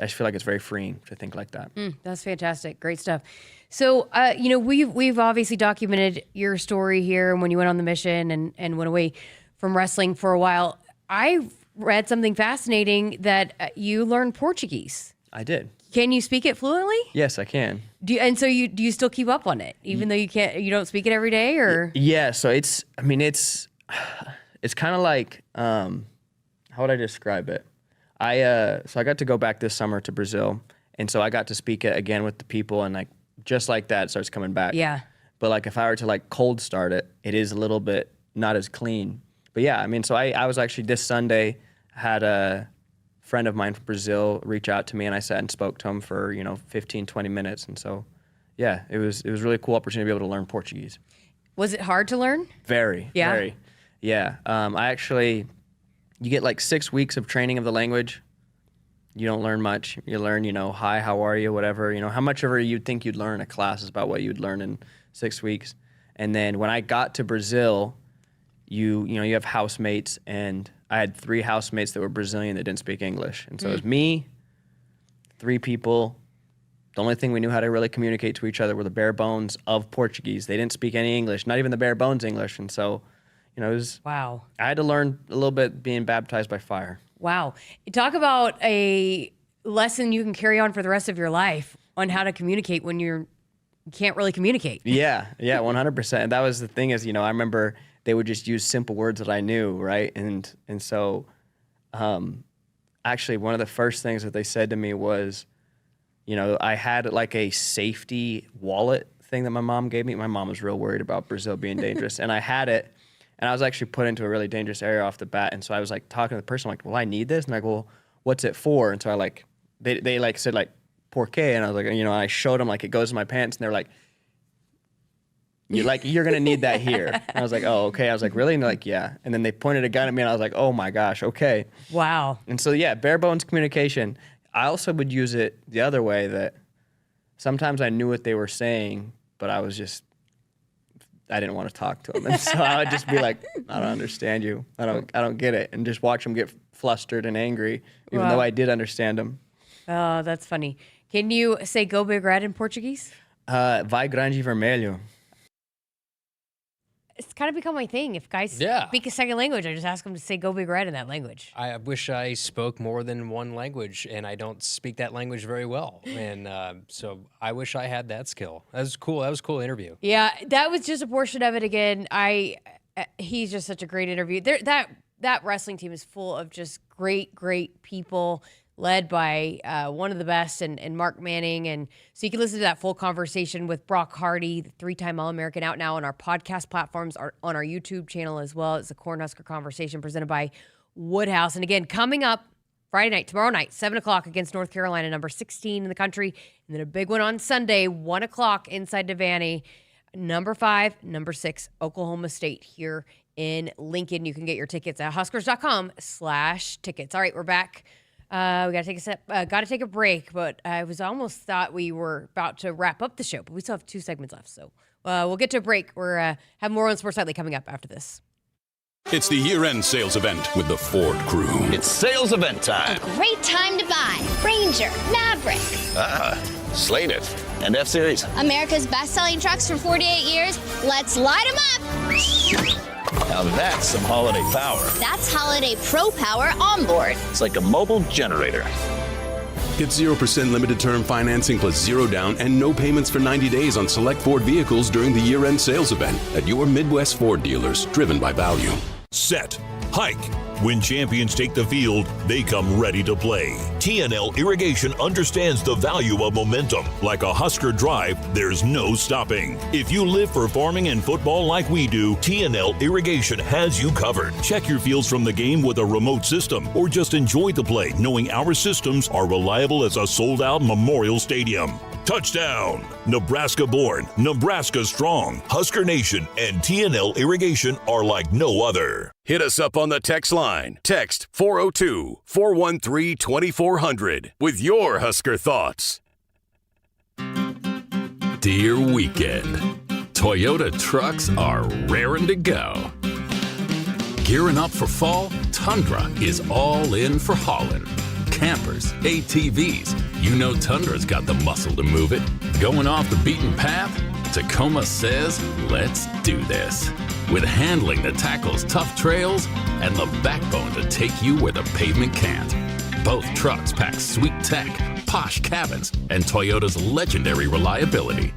just feel like it's very freeing to think like that. That's fantastic. Great stuff. So, you know, we've obviously documented your story here when you went on the mission and went away from wrestling for a while. I read something fascinating that you learned Portuguese. I did. Can you speak it fluently? Yes, I can. Do you still keep up on it, even though you don't speak it every day, or? Yeah. So it's kind of like, how would I describe it? I got to go back this summer to Brazil, and so I got to speak it again with the people, and like just like that, it starts coming back. Yeah. But like if I were to like cold start it, it is a little bit not as clean. But yeah, I mean, so I was actually this Sunday had a friend of mine from Brazil reach out to me, and I sat and spoke to him for, you know, 15, 20 minutes. And so, yeah, it was a really cool opportunity to be able to learn Portuguese. Was it hard to learn? Very. Yeah. Very. Yeah. You get like 6 weeks of training of the language. You don't learn much. You learn, you know, hi, how are you, whatever. You know, how much ever you'd think you'd learn a class is about what you'd learn in 6 weeks. And then when I got to Brazil, you have housemates, and I had 3 housemates that were Brazilian that didn't speak English. And so it was me, 3 people. The only thing we knew how to really communicate to each other were the bare bones of Portuguese. They didn't speak any English, not even the bare bones English. And so, you know, it was... Wow. I had to learn a little bit being baptized by fire. Wow. Talk about a lesson you can carry on for the rest of your life on how to communicate when you can't really communicate. Yeah, 100%. And that was the thing is, you know, I remember they would just use simple words that I knew, right? And so actually one of the first things that they said to me was, you know, I had like a safety wallet thing that my mom gave me. My mom was real worried about Brazil being dangerous. And I had it, and I was actually put into a really dangerous area off the bat. And so I was like talking to the person, like, well, I need this. And I go, well, what's it for? And so I like, they like said like, por qué? And I was like, you know, I showed them like it goes in my pants, and they're like, you're going to need that here. And I was like, oh, okay. I was like, really? And they're like, yeah. And then they pointed a gun at me, and I was like, oh my gosh, okay. Wow. And so, yeah, bare bones communication. I also would use it the other way, that sometimes I knew what they were saying, but I didn't want to talk to them. And so I would just be like, I don't understand you. I don't get it. And just watch them get flustered and angry, even though I did understand them. Oh, that's funny. Can you say go big red in Portuguese? Vai grande vermelho. It's kind of become my thing. If guys speak a second language, I just ask them to say go big red in that language. I wish I spoke more than one language, and I don't speak that language very well. And so I wish I had that skill. That was cool. That was a cool interview. Yeah, that was just a portion of it. Again, he's just such a great interview. That wrestling team is full of just great people, led by one of the best, and Mark Manning. And so you can listen to that full conversation with Brock Hardy, the 3-time All-American, out now on our podcast platforms, on our YouTube channel as well. It's a Cornhusker Conversation presented by Woodhouse. And again, coming up Friday night, tomorrow night, 7 o'clock against North Carolina, number 16 in the country. And then a big one on Sunday, 1 o'clock inside Devaney. number 5, number 6, Oklahoma State here in Lincoln. You can get your tickets at huskers.com/tickets. All right, we're back. We got to take a break, but I was almost thought we were about to wrap up the show, but we still have 2 segments left. So we'll get to a break. We're have more on Sports Nightly coming up after this. It's the year-end sales event with the Ford crew. It's sales event time. A great time to buy Ranger, Maverick, Slated, and F-Series. America's best-selling trucks for 48 years. Let's light them up. Now that's some holiday power. That's Holiday Pro Power onboard. It's like a mobile generator. Get 0% limited term financing plus 0 down and no payments for 90 days on select Ford vehicles during the year-end sales event at your Midwest Ford dealers, driven by value. Set. Hike. When champions take the field, they come ready to play. TNL Irrigation understands the value of momentum. Like a Husker drive, there's no stopping. If you live for farming and football like we do, TNL Irrigation has you covered. Check your fields from the game with a remote system, or just enjoy the play knowing our systems are reliable as a sold-out Memorial Stadium. Touchdown! Nebraska born, Nebraska strong. Husker Nation and TNL Irrigation are like no other. Hit us up on the text line. Text 402-413-2400 with your Husker thoughts. Dear weekend, Toyota trucks are raring to go. Gearing up for fall, Tundra is all in for hauling. Campers, ATVs, you know Tundra's got the muscle to move it. Going off the beaten path? Tacoma says, let's do this. With handling that tackles tough trails and the backbone to take you where the pavement can't. Both trucks pack sweet tech, posh cabins, and Toyota's legendary reliability.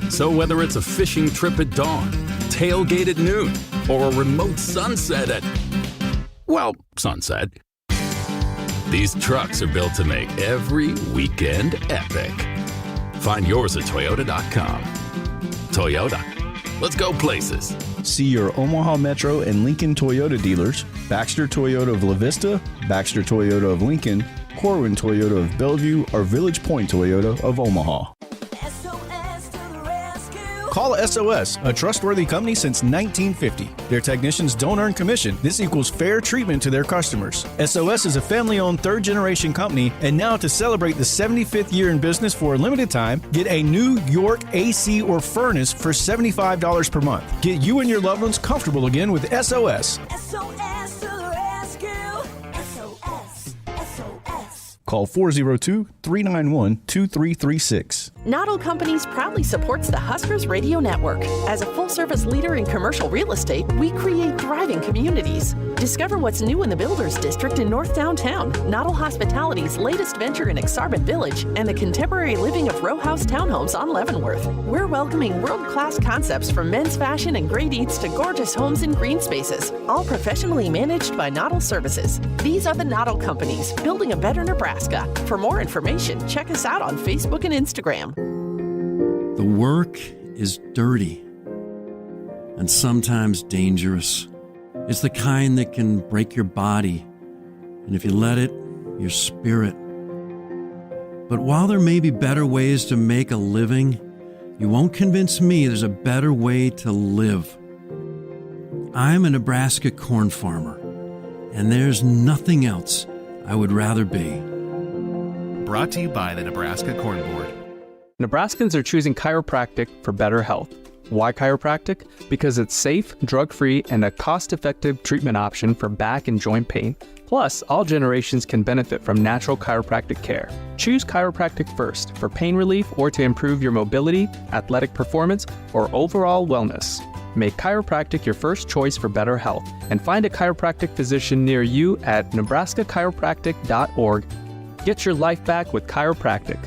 So whether it's a fishing trip at dawn, tailgate at noon, or a remote sunset at, well, sunset, these trucks are built to make every weekend epic. Find yours at Toyota.com. Toyota, let's go places. See your Omaha Metro and Lincoln Toyota dealers, Baxter Toyota of La Vista, Baxter Toyota of Lincoln, Corwin Toyota of Bellevue, or Village Point Toyota of Omaha. Call SOS, a trustworthy company since 1950. Their technicians don't earn commission. This equals fair treatment to their customers. SOS is a family-owned third-generation company, and now to celebrate the 75th year in business for a limited time, get a new York AC or furnace for $75 per month. Get you and your loved ones comfortable again with SOS. Call 402-391-2336. Noddle Companies proudly supports the Huskers Radio Network. As a full-service leader in commercial real estate, we create thriving communities. Discover what's new in the Builders District in North Downtown, Noddle Hospitality's latest venture in Exarban Village, and the contemporary living of row house townhomes on Leavenworth. We're welcoming world-class concepts from men's fashion and great eats to gorgeous homes and green spaces, all professionally managed by Noddle Services. These are the Noddle Companies, building a better Nebraska. For more information, check us out on Facebook and Instagram. The work is dirty and sometimes dangerous. It's the kind that can break your body, and if you let it, your spirit. But while there may be better ways to make a living, you won't convince me there's a better way to live. I'm a Nebraska corn farmer, and there's nothing else I would rather be. Brought to you by the Nebraska Corn Board. Nebraskans are choosing chiropractic for better health. Why chiropractic? Because it's safe, drug-free, and a cost-effective treatment option for back and joint pain. Plus, all generations can benefit from natural chiropractic care. Choose chiropractic first for pain relief or to improve your mobility, athletic performance, or overall wellness. Make chiropractic your first choice for better health, and find a chiropractic physician near you at nebraskachiropractic.org. Get your life back with chiropractic.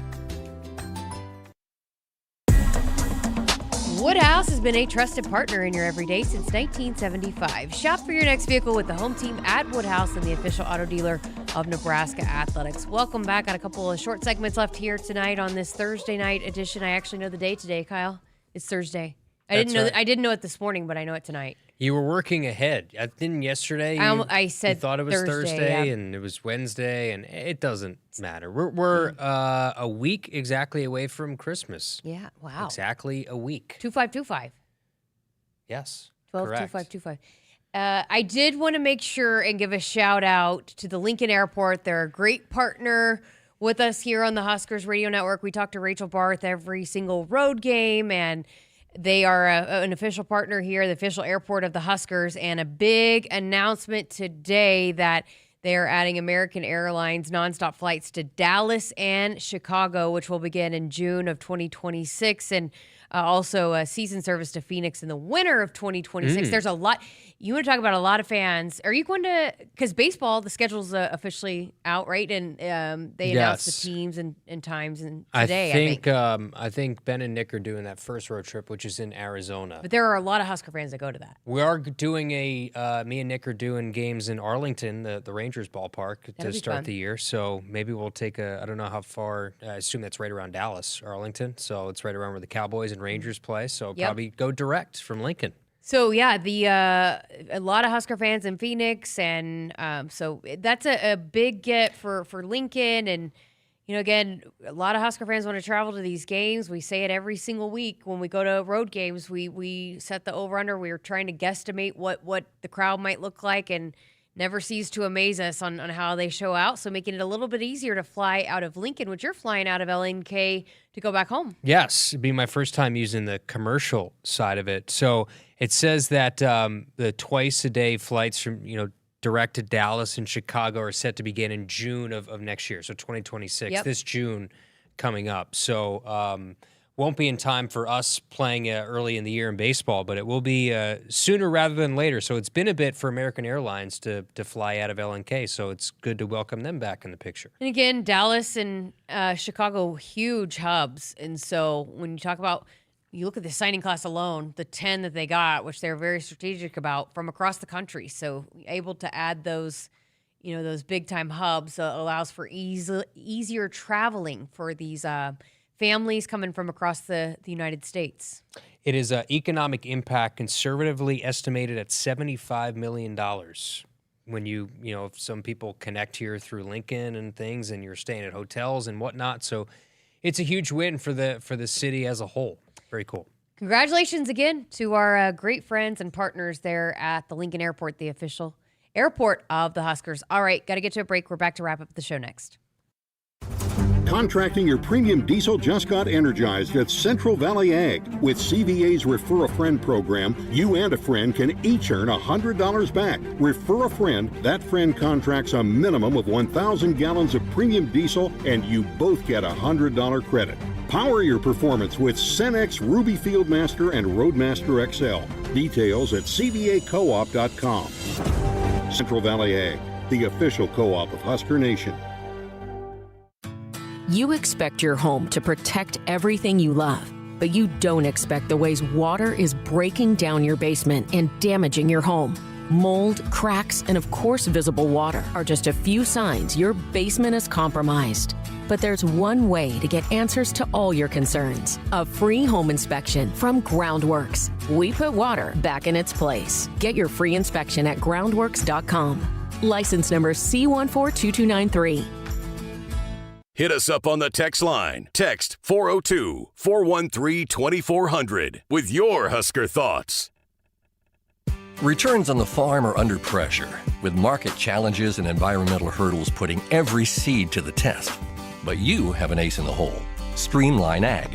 Woodhouse has been a trusted partner in your everyday since 1975. Shop for your next vehicle with the home team at Woodhouse and the official auto dealer of Nebraska Athletics. Welcome back. Got a couple of short segments left here tonight on this Thursday night edition. I actually know the day today, Kyle. It's Thursday. I didn't know it this morning, but I know it tonight. You were working ahead. I think yesterday I said you thought it was Thursday yeah. and it was Wednesday, and it doesn't matter. We're a week exactly away from Christmas. Yeah, wow. Exactly a week. 2525. Yes, 12-2525. I did want to make sure and give a shout out to the Lincoln Airport. They're a great partner with us here on the Huskers Radio Network. We talk to Rachel Barth every single road game, and they are an official partner here, the official airport of the Huskers, and a big announcement today that they are adding American Airlines nonstop flights to Dallas and Chicago, which will begin in June of 2026, and also a season service to Phoenix in the winter of 2026. There's a lot. You want to talk about a lot of fans. Are you going to, because baseball, the schedule's officially out, right? And they announced the teams and times and today, I think Ben and Nick are doing that first road trip, which is in Arizona. But there are a lot of Husker fans that go to that. We are doing me and Nick are doing games in Arlington, the Rangers ballpark, to start the year. So maybe we'll take I don't know how far, I assume that's right around Dallas, Arlington. So it's right around where the Cowboys and Rangers play. So probably go direct from Lincoln. So yeah, a lot of Husker fans in Phoenix, and so that's a big get for Lincoln. And again, a lot of Husker fans want to travel to these games. We say it every single week when we go to road games. We set the over under. We are trying to guesstimate what the crowd might look like, and never cease to amaze us on how they show out. So making it a little bit easier to fly out of Lincoln, which you're flying out of LNK to go back home. Yes, it'd be my first time using the commercial side of it. So it says that the twice-a-day flights from, direct to Dallas and Chicago are set to begin in June of next year, so 2026, this June coming up. So won't be in time for us playing early in the year in baseball, but it will be sooner rather than later. So it's been a bit for American Airlines to fly out of LNK, so it's good to welcome them back in the picture. And again, Dallas and Chicago, huge hubs. And so when you talk about, you look at the signing class alone, the 10 that they got, which they're very strategic about from across the country. So able to add those, those big-time hubs allows for easier traveling for these families coming from across the United States. It is an economic impact conservatively estimated at $75 million. When if some people connect here through Lincoln and things, and you're staying at hotels and whatnot. So it's a huge win for the city as a whole. Very cool. Congratulations again to our great friends and partners there at the Lincoln Airport, the official airport of the Huskers. All right, got to get to a break. We're back to wrap up the show next. Contracting your premium diesel just got energized at Central Valley Ag. With CVA's Refer a Friend program, you and a friend can each earn $100 back. Refer a friend, that friend contracts a minimum of 1,000 gallons of premium diesel, and you both get a $100 credit. Power your performance with Cenex Ruby Fieldmaster and Roadmaster XL. Details at cvacoop.com. Central Valley Ag, the official co-op of Husker Nation. You expect your home to protect everything you love, but you don't expect the ways water is breaking down your basement and damaging your home. Mold, cracks, and of course visible water are just a few signs your basement is compromised. But there's one way to get answers to all your concerns. A free home inspection from Groundworks. We put water back in its place. Get your free inspection at groundworks.com. License number C142293. Hit us up on the text line. Text 402-413-2400 with your Husker thoughts. Returns on the farm are under pressure, with market challenges and environmental hurdles putting every seed to the test. But you have an ace in the hole. Streamline Ag.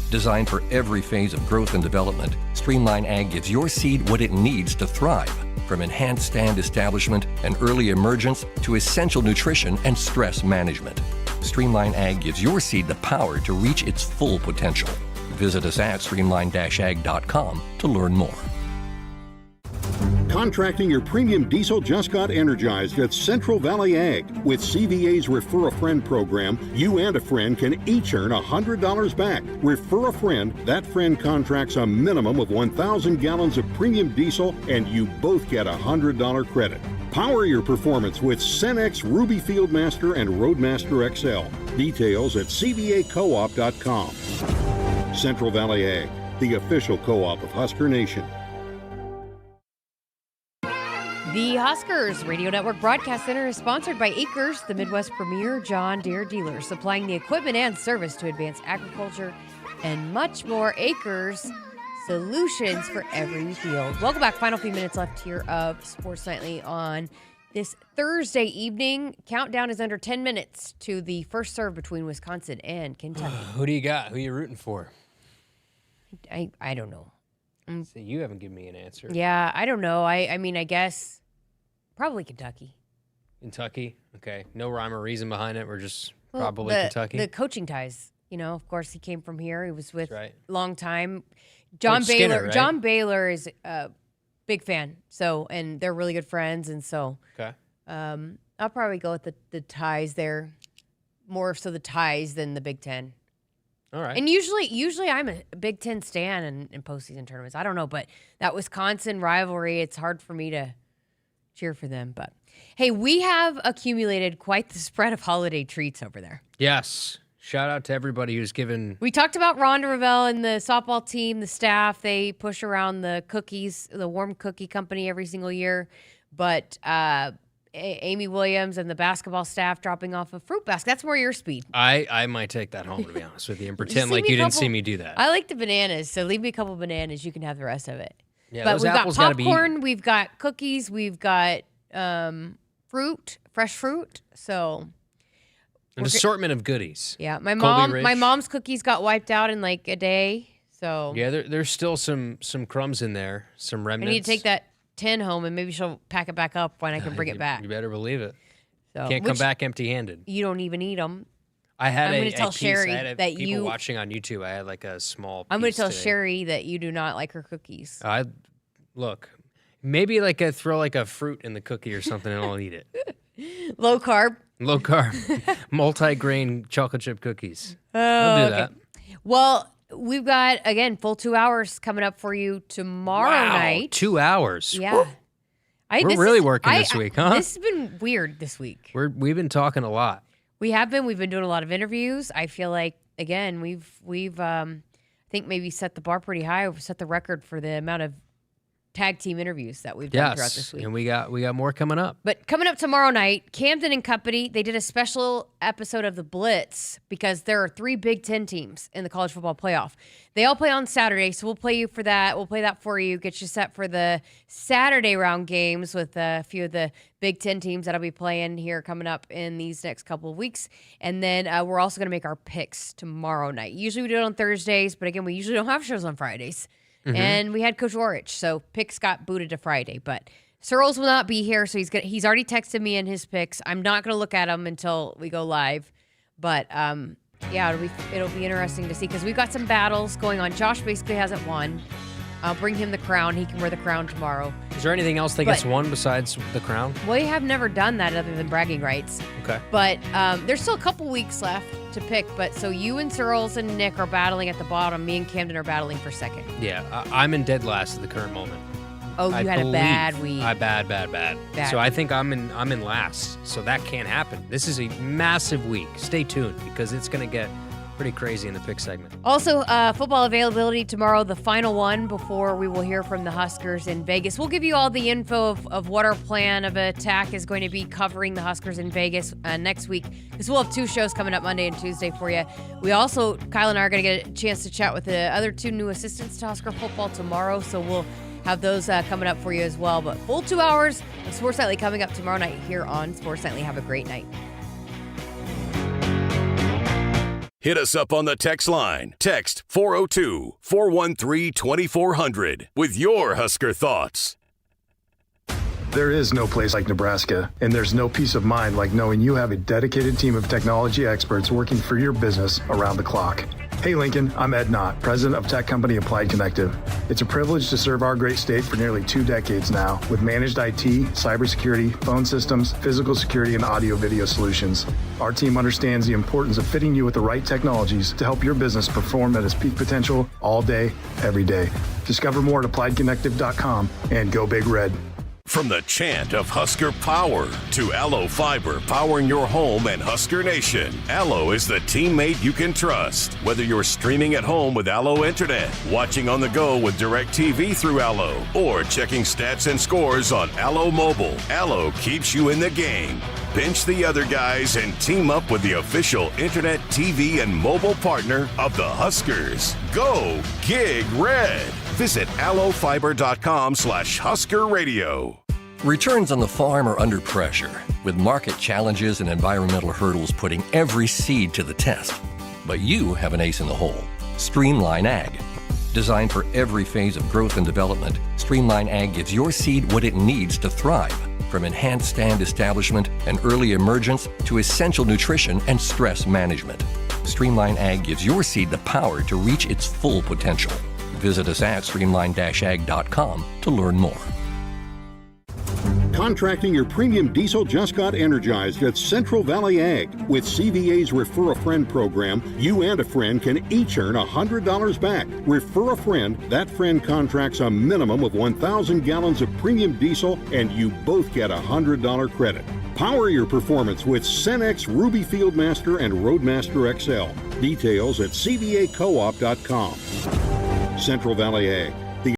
Designed for every phase of growth and development, Streamline Ag gives your seed what it needs to thrive, from enhanced stand establishment and early emergence to essential nutrition and stress management. Streamline Ag gives your seed the power to reach its full potential. Visit us at streamline-ag.com to learn more. Contracting your premium diesel just got energized at Central Valley Ag. With CVA's Refer a Friend program, you and a friend can each earn $100 back. Refer a friend, that friend contracts a minimum of 1,000 gallons of premium diesel, and you both get a $100 credit. Power your performance with Cenex Ruby Fieldmaster and Roadmaster XL. Details at cvacoop.com. Central Valley Ag, the official co-op of Husker Nation. The Huskers Radio Network Broadcast Center is sponsored by Akrs, the Midwest premier John Deere dealer, supplying the equipment and service to advance agriculture and much more. Akrs, solutions for every field. Welcome back. Final few minutes left here of Sports Nightly on this Thursday evening. Countdown is under 10 minutes to the first serve between Wisconsin and Kentucky. Who do you got? Who are you rooting for? I don't know. So you haven't given me an answer. Yeah, I don't know. I mean, I guess probably Kentucky. Kentucky? Okay. No rhyme or reason behind it. We're just probably Kentucky. The coaching ties. You know, of course, he came from here. He was with long time. John Baylor. Skinner, right? John Baylor is a big fan. So, and they're really good friends. And so, okay. I'll probably go with the ties there. More so the ties than the Big Ten. All right. And usually I'm a Big Ten stan in postseason tournaments. I don't know, but that Wisconsin rivalry, it's hard for me to cheer for them. But hey, we have accumulated quite the spread of holiday treats over there. Yes. Shout out to everybody who's given. We talked about Rhonda Revelle and the softball team, the staff. They push around the cookies, the warm cookie company every single year. But Amy Williams and the basketball staff dropping off a fruit basket. That's more your speed. I might take that home, to be honest with you, and pretend like you didn't see me do that. I like the bananas, so leave me a couple bananas. You can have the rest of it. Yeah, but those we've apples got gotta be popcorn, we've got cookies, we've got fruit, fresh fruit. So an assortment of goodies. Yeah, Colby my Ridge. mom's cookies got wiped out in like a day. So Yeah, there's still some crumbs in there, some I remnants. need to take that tin home, and maybe she'll pack it back up when I can bring it back. You better believe it. So, Can't come back empty-handed. You don't even eat them. I'm going to tell Sherry I had that people watching on YouTube. I had like a small. I'm going piece to tell today. Sherry that you do not like her cookies. Look, maybe like throw like a fruit in the cookie or something, and I'll eat it. Low carb. Low carb, multi-grain chocolate chip cookies. Oh, I'll do okay. that. Well, we've got again full 2 hours coming up for you tomorrow night. 2 hours. Yeah. We're really working this week, huh? This has been weird this week. We've been talking a lot. We have been. We've been doing a lot of interviews. I feel like again we've I think maybe set the bar pretty high. We've set the record for the amount of tag team interviews that we've done throughout this week. And we got more coming up. But coming up tomorrow night, Camden and Company, they did a special episode of The Blitz because there are 3 Big Ten teams in the college football playoff. They all play on Saturday, so we'll play you for that. We'll play that for you, get you set for the Saturday round games with a few of the Big Ten teams that'll be playing here coming up in these next couple of weeks. And then we're also going to make our picks tomorrow night. Usually we do it on Thursdays, but again, we usually don't have shows on Fridays. Mm-hmm. And we had Coach Aurich, so picks got booted to Friday. But Searles will not be here, so he's already texted me in his picks. I'm not going to look at them until we go live. But, yeah, it'll be interesting to see because we've got some battles going on. Josh basically hasn't won. I'll bring him the crown. He can wear the crown tomorrow. Is there anything else that gets won besides the crown? We have never done that other than bragging rights. Okay. But there's still a couple weeks left to pick. But so you and Searles and Nick are battling at the bottom. Me and Camden are battling for second. Yeah, I'm in dead last at the current moment. Oh, you had a bad week. Bad. So I think I'm in last. So that can't happen. This is a massive week. Stay tuned because it's going to get pretty crazy in the pick segment. Also, football availability tomorrow, the final one before we will hear from the Huskers in Vegas. We'll give you all the info of what our plan of attack is going to be covering the Huskers in Vegas next week because we'll have 2 shows coming up Monday and Tuesday for you. We also, Kyle and I are going to get a chance to chat with the other 2 new assistants to Husker football tomorrow, so we'll have those coming up for you as well. But full 2 hours of Sports Nightly coming up tomorrow night here on Sports Nightly. Have a great night. Hit us up on the text line. Text 402-413-2400 with your Husker thoughts. There is no place like Nebraska, and there's no peace of mind like knowing you have a dedicated team of technology experts working for your business around the clock. Hey Lincoln, I'm Ed Knott, president of tech company Applied Connective. It's a privilege to serve our great state for nearly 2 decades now with managed IT, cybersecurity, phone systems, physical security, and audio-video solutions. Our team understands the importance of fitting you with the right technologies to help your business perform at its peak potential all day, every day. Discover more at appliedconnective.com and go Big Red. From the chant of Husker power to Allo Fiber powering your home and Husker Nation, Allo is the teammate you can trust. Whether you're streaming at home with Allo Internet, watching on the go with DirecTV through Allo, or checking stats and scores on Allo Mobile, Allo keeps you in the game. Bench the other guys and team up with the official internet, TV, and mobile partner of the Huskers. Go Gig Red. Visit allofiber.com/Husker Radio. Returns on the farm are under pressure, with market challenges and environmental hurdles putting every seed to the test. But you have an ace in the hole: Streamline Ag. Designed for every phase of growth and development, Streamline Ag gives your seed what it needs to thrive, from enhanced stand establishment and early emergence to essential nutrition and stress management. Streamline Ag gives your seed the power to reach its full potential. Visit us at streamline-ag.com to learn more. Contracting your premium diesel just got energized at Central Valley Ag. With CVA's Refer a Friend program, you and a friend can each earn $100 back. Refer a friend, that friend contracts a minimum of 1,000 gallons of premium diesel, and you both get a $100 credit. Power your performance with Cenex Ruby Fieldmaster and Roadmaster XL. Details at cvacoop.com. Central Valley Ag.